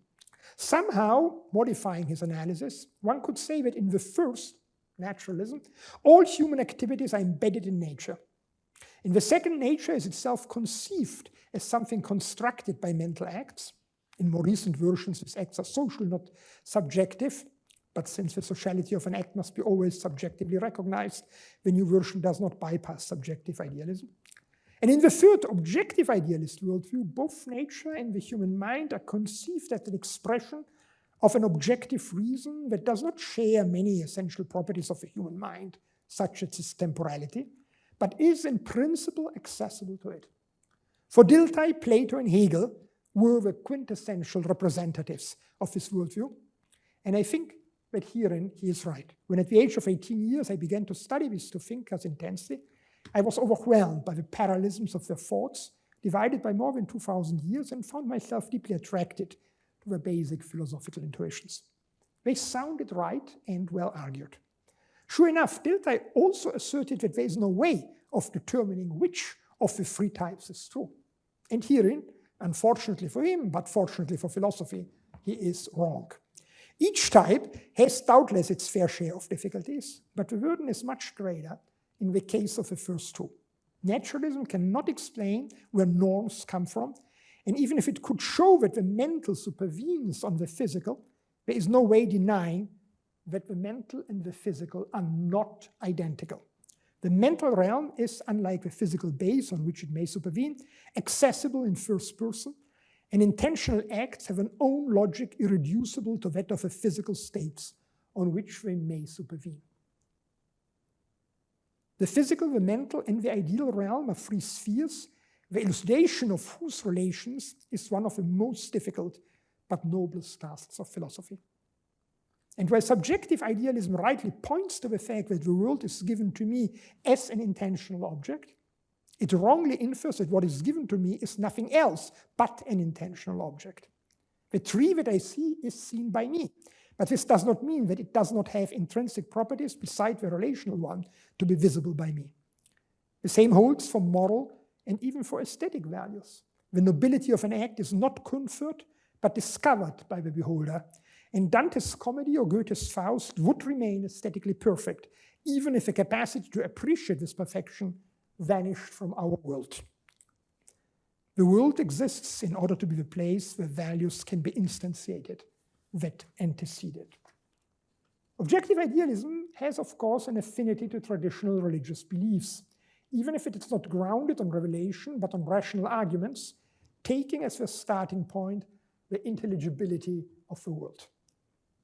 Somehow, modifying his analysis, one could say that in the first, naturalism, all human activities are embedded in nature. In the second, nature is itself conceived as something constructed by mental acts. In more recent versions, these acts are social, not subjective, but since the sociality of an act must be always subjectively recognized, the new version does not bypass subjective idealism. And in the third, objective idealist worldview, both nature and the human mind are conceived as an expression of an objective reason that does not share many essential properties of the human mind, such as its temporality, but is in principle accessible to it. For Dilthey, Plato, and Hegel were the quintessential representatives of this worldview, and I think that herein he is right. When at the age of 18 years I began to study these two thinkers intensely, I was overwhelmed by the parallelisms of their thoughts, divided by more than 2,000 years, and found myself deeply attracted to their basic philosophical intuitions. They sounded right and well argued. Sure enough, Dilthey also asserted that there is no way of determining which of the three types is true. And herein, unfortunately for him, but fortunately for philosophy, he is wrong. Each type has doubtless its fair share of difficulties, but the burden is much greater in the case of the first two. Naturalism cannot explain where norms come from, and even if it could show that the mental supervenes on the physical, there is no way denying that the mental and the physical are not identical. The mental realm is, unlike the physical base on which it may supervene, accessible in first person, and intentional acts have an own logic irreducible to that of the physical states on which they may supervene. The physical, the mental, and the ideal realm are three spheres, the elucidation of whose relations is one of the most difficult but noblest tasks of philosophy. And while subjective idealism rightly points to the fact that the world is given to me as an intentional object, it wrongly infers that what is given to me is nothing else but an intentional object. The tree that I see is seen by me, but this does not mean that it does not have intrinsic properties beside the relational one to be visible by me. The same holds for moral and even for aesthetic values. The nobility of an act is not conferred, but discovered by the beholder. And Dante's comedy or Goethe's Faust would remain aesthetically perfect, even if the capacity to appreciate this perfection vanished from our world. The world exists in order to be the place where values can be instantiated, that anteceded. Objective idealism has, of course, an affinity to traditional religious beliefs, even if it is not grounded on revelation but on rational arguments, taking as their starting point the intelligibility of the world.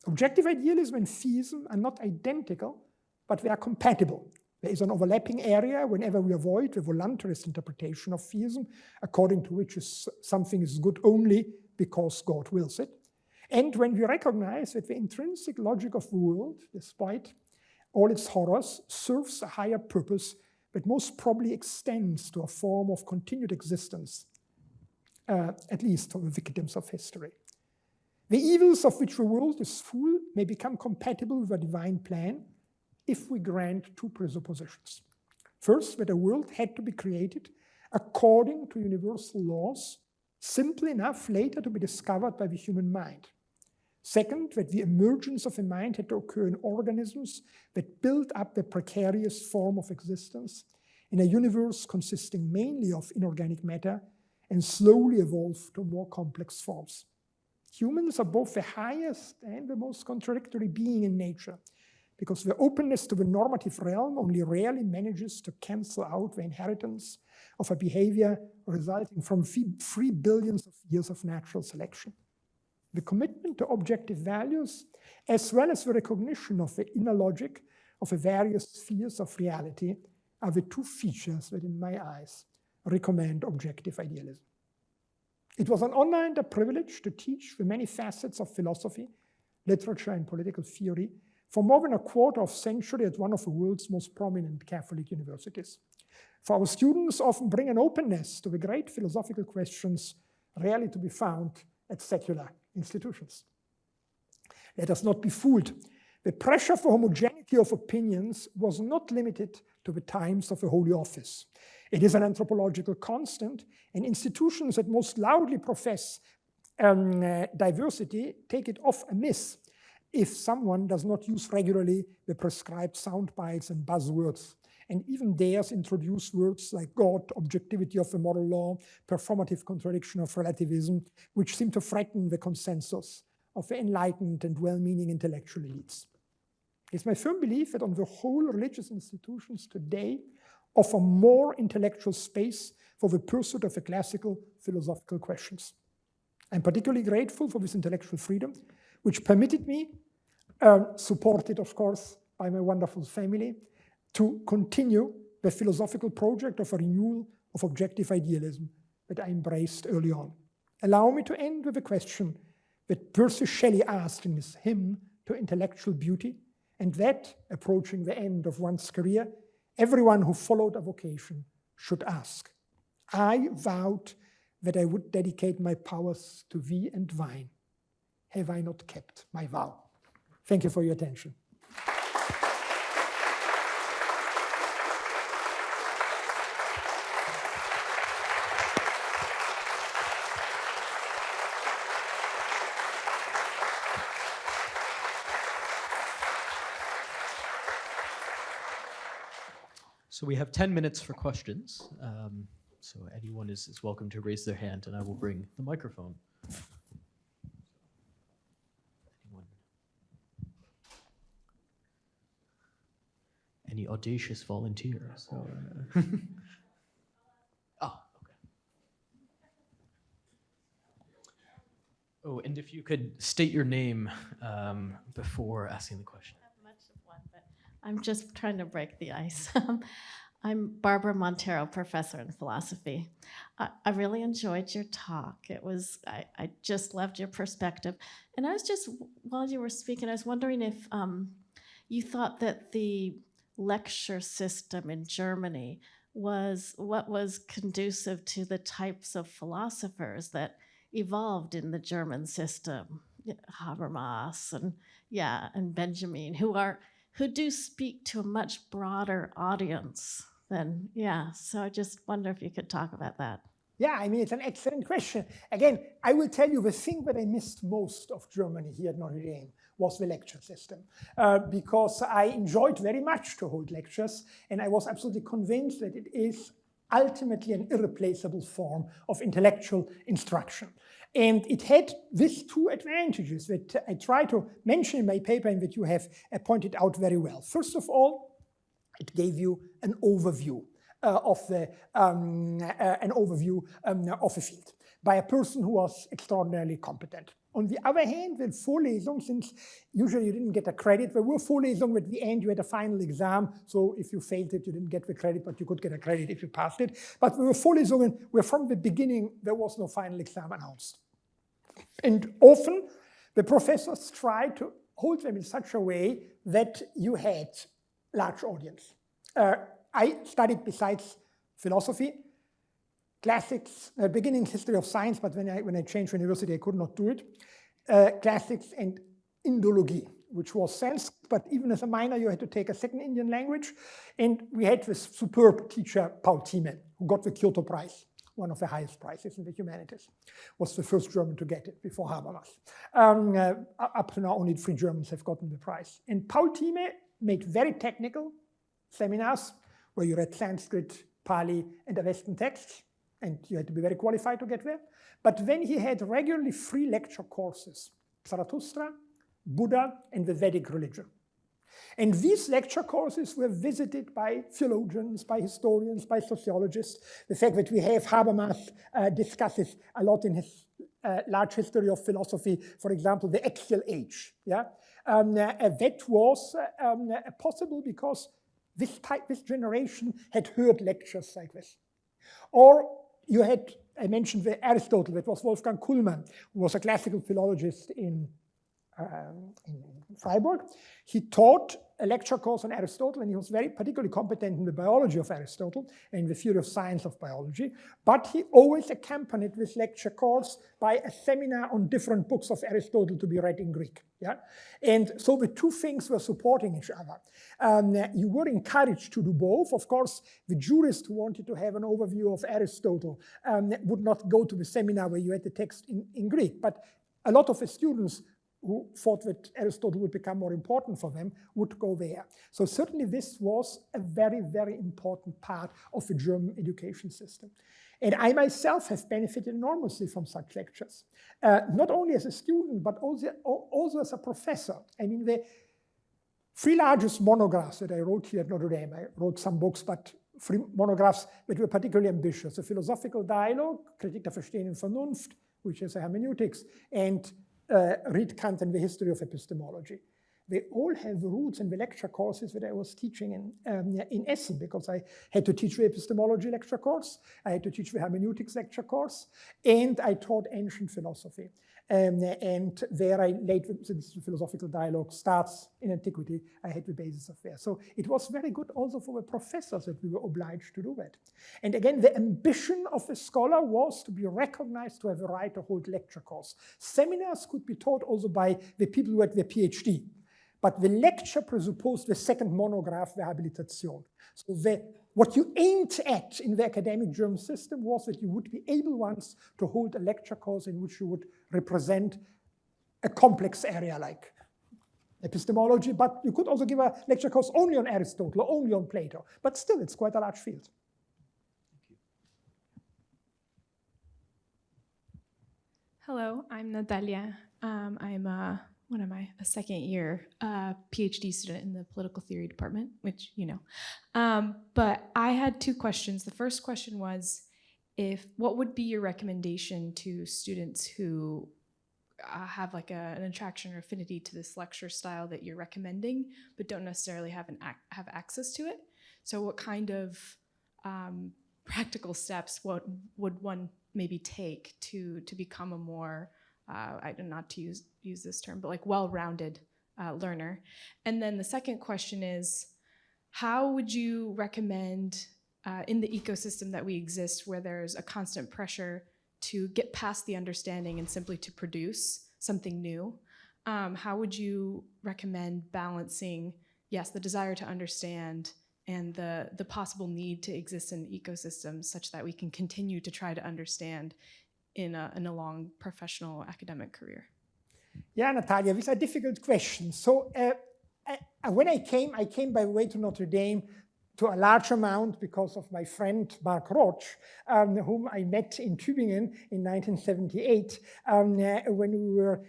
Objective idealism and theism are not identical, but they are compatible. There is an overlapping area whenever we avoid the voluntarist interpretation of theism, according to which something is good only because God wills it. And when we recognize that the intrinsic logic of the world, despite all its horrors, serves a higher purpose that most probably extends to a form of continued existence, at least for the victims of history. The evils of which the world is full may become compatible with a divine plan if we grant two presuppositions. First, that a world had to be created according to universal laws, simple enough later to be discovered by the human mind. Second, that the emergence of a mind had to occur in organisms that built up the precarious form of existence in a universe consisting mainly of inorganic matter and slowly evolved to more complex forms. Humans are both the highest and the most contradictory being in nature, because the openness to the normative realm only rarely manages to cancel out the inheritance of a behavior resulting from 3 billion years of natural selection. The commitment to objective values, as well as the recognition of the inner logic of the various spheres of reality, are the two features that, in my eyes, recommend objective idealism. It was an honor and a privilege to teach the many facets of philosophy, literature, and political theory for more than a quarter of a century at one of the world's most prominent Catholic universities. For our students often bring an openness to the great philosophical questions rarely to be found at secular institutions. Let us not be fooled. The pressure for homogeneity of opinions was not limited to the times of the Holy Office. It is an anthropological constant, and institutions that most loudly profess diversity take it off amiss if someone does not use regularly the prescribed sound bites and buzzwords, and even dares introduce words like God, objectivity of the moral law, performative contradiction of relativism, which seem to threaten the consensus of the enlightened and well-meaning intellectual elites. It's my firm belief that on the whole, religious institutions today offer more intellectual space for the pursuit of the classical philosophical questions. I'm particularly grateful for this intellectual freedom, which permitted me, supported of course by my wonderful family, to continue the philosophical project of a renewal of objective idealism that I embraced early on. Allow me to end with a question that Percy Shelley asked in his hymn to intellectual beauty, and that, approaching the end of one's career, everyone who followed a vocation should ask. I vowed that I would dedicate my powers to thee and thine. Have I not kept my vow? Thank you for your attention. So we have 10 minutes for questions. So anyone is welcome to raise their hand, and I will bring the microphone. Anyone? Any audacious volunteers? Oh, okay. Oh, and if you could state your name before asking the question. I'm just trying to break the ice. I'm Barbara Montero, professor in philosophy. I really enjoyed your talk. I just loved your perspective. And I was just, while you were speaking, I was wondering if you thought that the lecture system in Germany was what was conducive to the types of philosophers that evolved in the German system, Habermas and Benjamin, who do speak to a much broader audience than, so I just wonder if you could talk about that. Yeah, I mean, it's an excellent question. Again, I will tell you the thing that I missed most of Germany here at Notre Dame was the lecture system, because I enjoyed very much to hold lectures, and I was absolutely convinced that it is ultimately an irreplaceable form of intellectual instruction. And it had these two advantages that I try to mention in my paper and that you have pointed out very well. First of all, it gave you an overview of the field by a person who was extraordinarily competent. On the other hand, with Vorlesungen, since usually you didn't get a credit, there were Vorlesungen at the end, you had a final exam, so if you failed it, you didn't get the credit, but you could get a credit if you passed it. But there were Vorlesungen where from the beginning there was no final exam announced. And often the professors tried to hold them in such a way that you had large audience. I studied, besides philosophy, classics, beginning history of science, but when I changed university, I could not do it. Classics and Indology, which was Sanskrit, but even as a minor, you had to take a second Indian language. And we had this superb teacher, Paul Thieme, who got the Kyoto Prize, one of the highest prizes in the humanities. Was the first German to get it before Habermas. Up to now, only 3 Germans have gotten the prize. And Paul Thieme made very technical seminars where you read Sanskrit, Pali, and the Western texts. And you had to be very qualified to get there. But then he had regularly 3 lecture courses, Zarathustra, Buddha, and the Vedic religion. And these lecture courses were visited by theologians, by historians, by sociologists. The fact that we have Habermas discusses a lot in his large history of philosophy, for example, the axial age. Yeah? That was possible because this generation had heard lectures like this. Or you had, I mentioned Aristotle, that was Wolfgang Kuhlmann, who was a classical philologist in Freiburg. He taught a lecture course on Aristotle, and he was very particularly competent in the biology of Aristotle and the theory of science of biology. But he always accompanied this lecture course by a seminar on different books of Aristotle to be read in Greek. Yeah? And so the two things were supporting each other. You were encouraged to do both. Of course, the jurist who wanted to have an overview of Aristotle would not go to the seminar where you had the text in Greek. But a lot of the students who thought that Aristotle would become more important for them would go there. So certainly this was a very, very important part of the German education system. And I myself have benefited enormously from such lectures, not only as a student, but also as a professor. I mean, the 3 largest monographs that I wrote here at Notre Dame, I wrote some books, but 3 monographs that were particularly ambitious: a philosophical dialogue, Kritik der Verstehenden Vernunft, which is a hermeneutics, and Read Kant and the History of Epistemology. They all have roots in the lecture courses that I was teaching in Essen, because I had to teach the epistemology lecture course, I had to teach the hermeneutics lecture course, and I taught ancient philosophy. And there I laid, since the philosophical dialogue starts in antiquity, I had the basis of there. So it was very good also for the professors that we were obliged to do that. And again, the ambition of the scholar was to be recognized, to have a right to hold lecture course. Seminars could be taught also by the people who had their PhD. But the lecture presupposed the second monograph, the Habilitation. So what you aimed at in the academic German system was that you would be able once to hold a lecture course in which you would represent a complex area like epistemology, but you could also give a lecture course only on Aristotle or only on Plato. But still, it's quite a large field. Hello, I'm Natalia. I'm a second year PhD student in the political theory department, which you know. But I had 2 questions. The first question was, what would be your recommendation to students who have like an attraction or affinity to this lecture style that you're recommending, but don't necessarily have access to it? So what kind of practical steps would one maybe take to become a more not to use this term, but like well-rounded learner? And then the second question is, how would you recommend in the ecosystem that we exist, where there's a constant pressure to get past the understanding and simply to produce something new, how would you recommend balancing, yes, the desire to understand and the possible need to exist in ecosystems such that we can continue to try to understand in a long professional academic career? Yeah, Natalia, these are difficult questions. So when I came by the way to Notre Dame to a large amount because of my friend Mark Roch, whom I met in Tübingen in 1978 when we were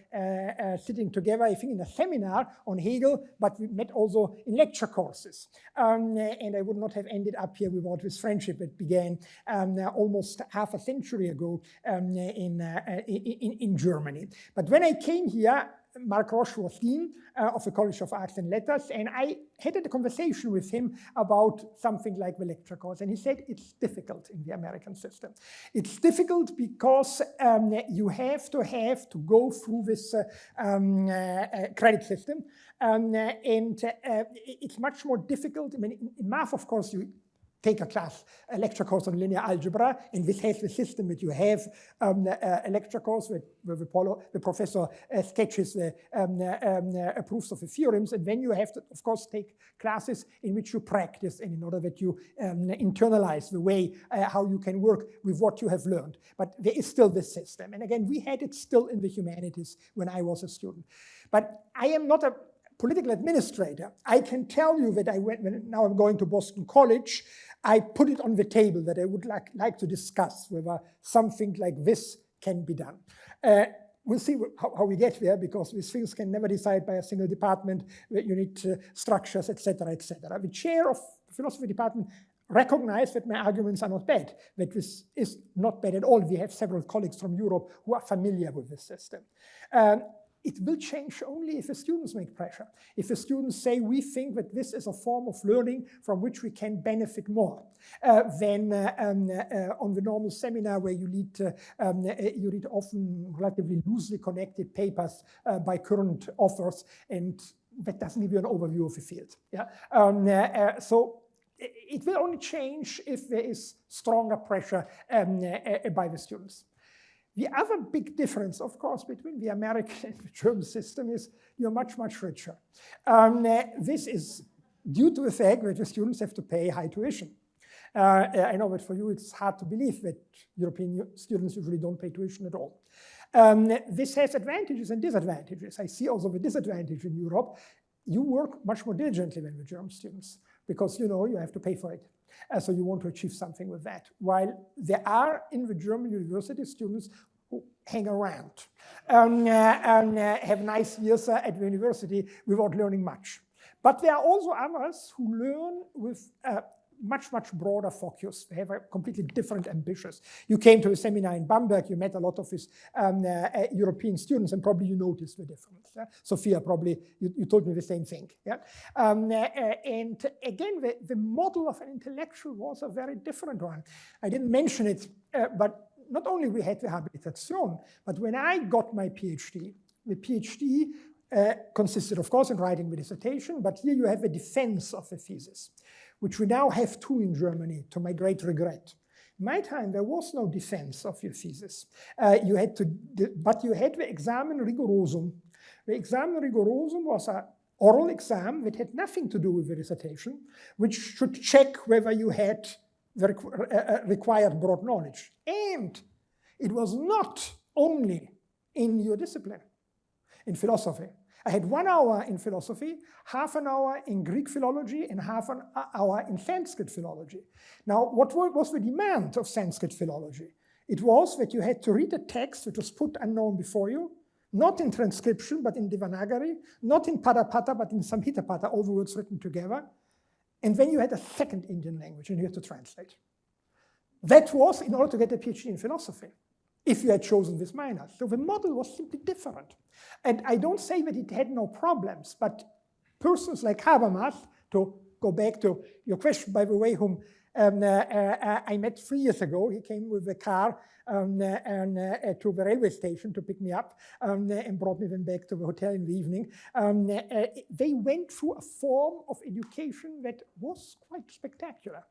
sitting together, I think in a seminar on Hegel, but we met also in lecture courses. And I would not have ended up here without this friendship that began almost half a century ago in Germany. But when I came here, Mark Roch was dean of the College of Arts and Letters, and I had a conversation with him about something like the lecture course, and he said it's difficult in the American system. It's difficult because you have to go through this credit system, and it's much more difficult. I mean, in math, of course, you take a lecture course on linear algebra, and this has the system that you have a lecture course where the professor sketches the proofs of the theorems, and then you have to, of course, take classes in which you practice, and in order that you internalize the way how you can work with what you have learned. But there is still this system. And again, we had it still in the humanities when I was a student. But I am not a political administrator. I can tell you that now I'm going to Boston College, I put it on the table that I would like to discuss whether something like this can be done. We'll see how we get there, because these things can never decide by a single department. You need structures, etc., etc. The chair of the philosophy department recognized that my arguments are not bad, that this is not bad at all. We have several colleagues from Europe who are familiar with this system. It will change only if the students make pressure. If the students say, we think that this is a form of learning from which we can benefit more than on the normal seminar where you read often relatively loosely connected papers by current authors, and that doesn't give you an overview of the field. Yeah? So it will only change if there is stronger pressure by the students. The other big difference, of course, between the American and the German system is you're much, much richer. This is due to the fact that the students have to pay high tuition. I know that for you it's hard to believe that European students usually don't pay tuition at all. This has advantages and disadvantages. I see also the disadvantage in Europe. You work much more diligently than the German students, because you have to pay for it. So you want to achieve something with that. While there are in the German university students who hang around and have nice years at the university without learning much. But there are also others who learn with much, much broader focus. They have a completely different ambitions. You came to a seminar in Bamberg, you met a lot of these European students, and probably you noticed the difference. Yeah? Sophia, probably you told me the same thing. Yeah? And again, the model of an intellectual was a very different one. I didn't mention it, but not only we had the habilitation, but when I got my PhD, the PhD consisted, of course, in writing the dissertation, but here you have a defense of the thesis, which we now have too in Germany, to my great regret. In my time, there was no defense of your thesis. But you had the examen rigorosum. The examen rigorosum was an oral exam that had nothing to do with the dissertation, which should check whether you had the required broad knowledge. And it was not only in your discipline, in philosophy. I had 1 hour in philosophy, half an hour in Greek philology, and half an hour in Sanskrit philology. Now, what was the demand of Sanskrit philology? It was that you had to read a text which was put unknown before you, not in transcription, but in Devanagari, not in Padapata, but in Samhitapata, all the words written together. And then you had a second Indian language, and you had to translate. That was in order to get a PhD in philosophy, if you had chosen this minor. So the model was simply different. And I don't say that it had no problems, but persons like Habermas, to go back to your question, by the way, whom I met 3 years ago. He came with a car to the railway station to pick me up and brought me then back to the hotel in the evening. They went through a form of education that was quite spectacular.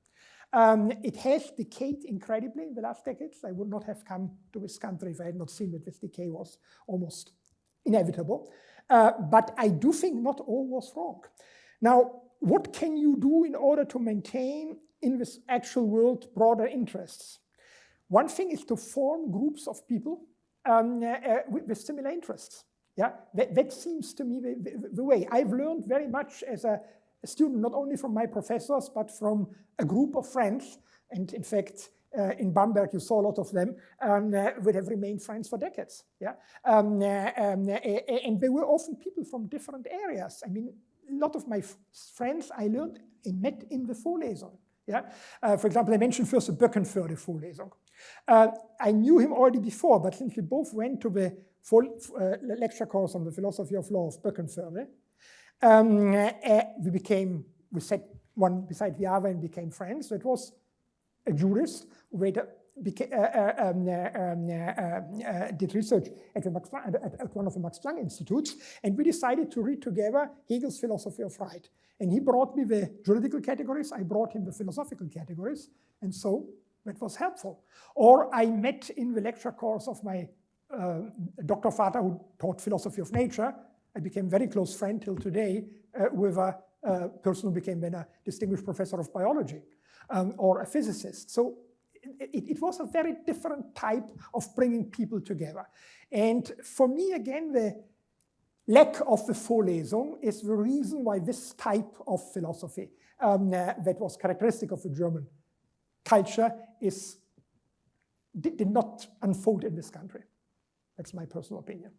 It has decayed incredibly in the last decades. I would not have come to this country if I had not seen that this decay was almost inevitable. But I do think not all was wrong. Now, what can you do in order to maintain in this actual world broader interests? One thing is to form groups of people with similar interests. Yeah, that seems to me the way. I've learned very much as a a student not only from my professors, but from a group of friends. And in fact, in Bamberg, you saw a lot of them, would have remained friends for decades. Yeah? And they were often people from different areas. I mean, a lot of my friends I learned and met in the Vorlesung. Yeah? For example, I mentioned first the Böckenförde Vorlesung. I knew him already before, but since we both went to the lecture course on the philosophy of law of Böckenförde, we sat one beside the other and became friends. So it was a jurist who later did research at one of the Max Planck Institutes, and we decided to read together Hegel's philosophy of right. And he brought me the juridical categories, I brought him the philosophical categories, and so that was helpful. Or I met in the lecture course of my Dr. Vater, who taught philosophy of nature. I became very close friend till today with a person who became then a distinguished professor of biology or a physicist. So it was a very different type of bringing people together. And for me, again, the lack of the Vorlesung is the reason why this type of philosophy that was characteristic of the German culture did not unfold in this country. That's my personal opinion.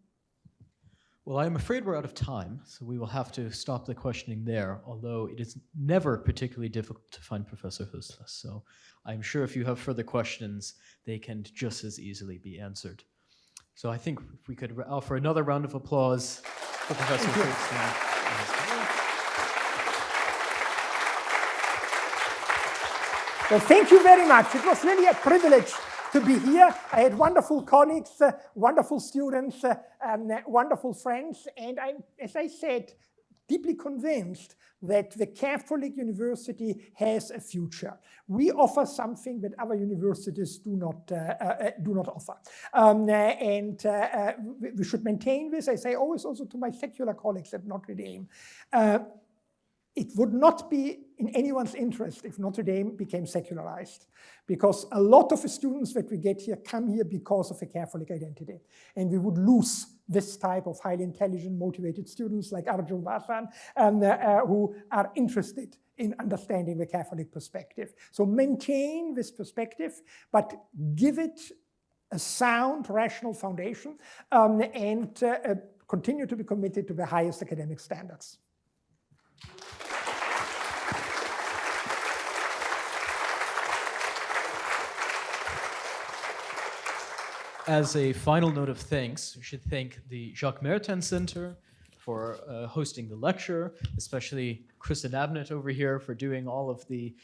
Well, I'm afraid we're out of time, so we will have to stop the questioning there, although it is never particularly difficult to find Professor Hösle. So I'm sure if you have further questions, they can just as easily be answered. So I think if we could offer another round of applause for Professor Hösle. Well, thank you very much. It was really a privilege to be here. I had wonderful colleagues, wonderful students, wonderful friends, and I'm, as I said, deeply convinced that the Catholic University has a future. We offer something that other universities do not offer. We should maintain this. I say always also to my secular colleagues at Notre Dame, it would not be in anyone's interest if Notre Dame became secularized, because a lot of the students that we get here come here because of a Catholic identity. And we would lose this type of highly intelligent, motivated students like Arjun Vasan, who are interested in understanding the Catholic perspective. So maintain this perspective, but give it a sound, rational foundation, and continue to be committed to the highest academic standards. As a final note of thanks, we should thank the Jacques Maritain Center for hosting the lecture, especially Chris and Abnett over here for doing all of the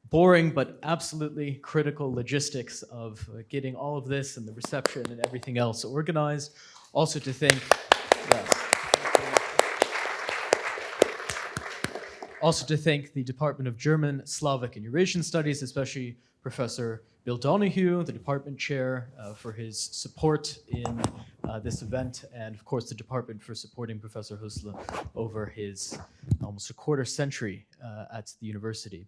boring but absolutely critical logistics of getting all of this and the reception and everything else organized. Also to thank, also to thank the Department of German, Slavic, and Eurasian Studies, especially Professor Bill Donahue, the department chair, for his support in this event, and of course the department for supporting Professor Hösle over his almost a quarter century at the university.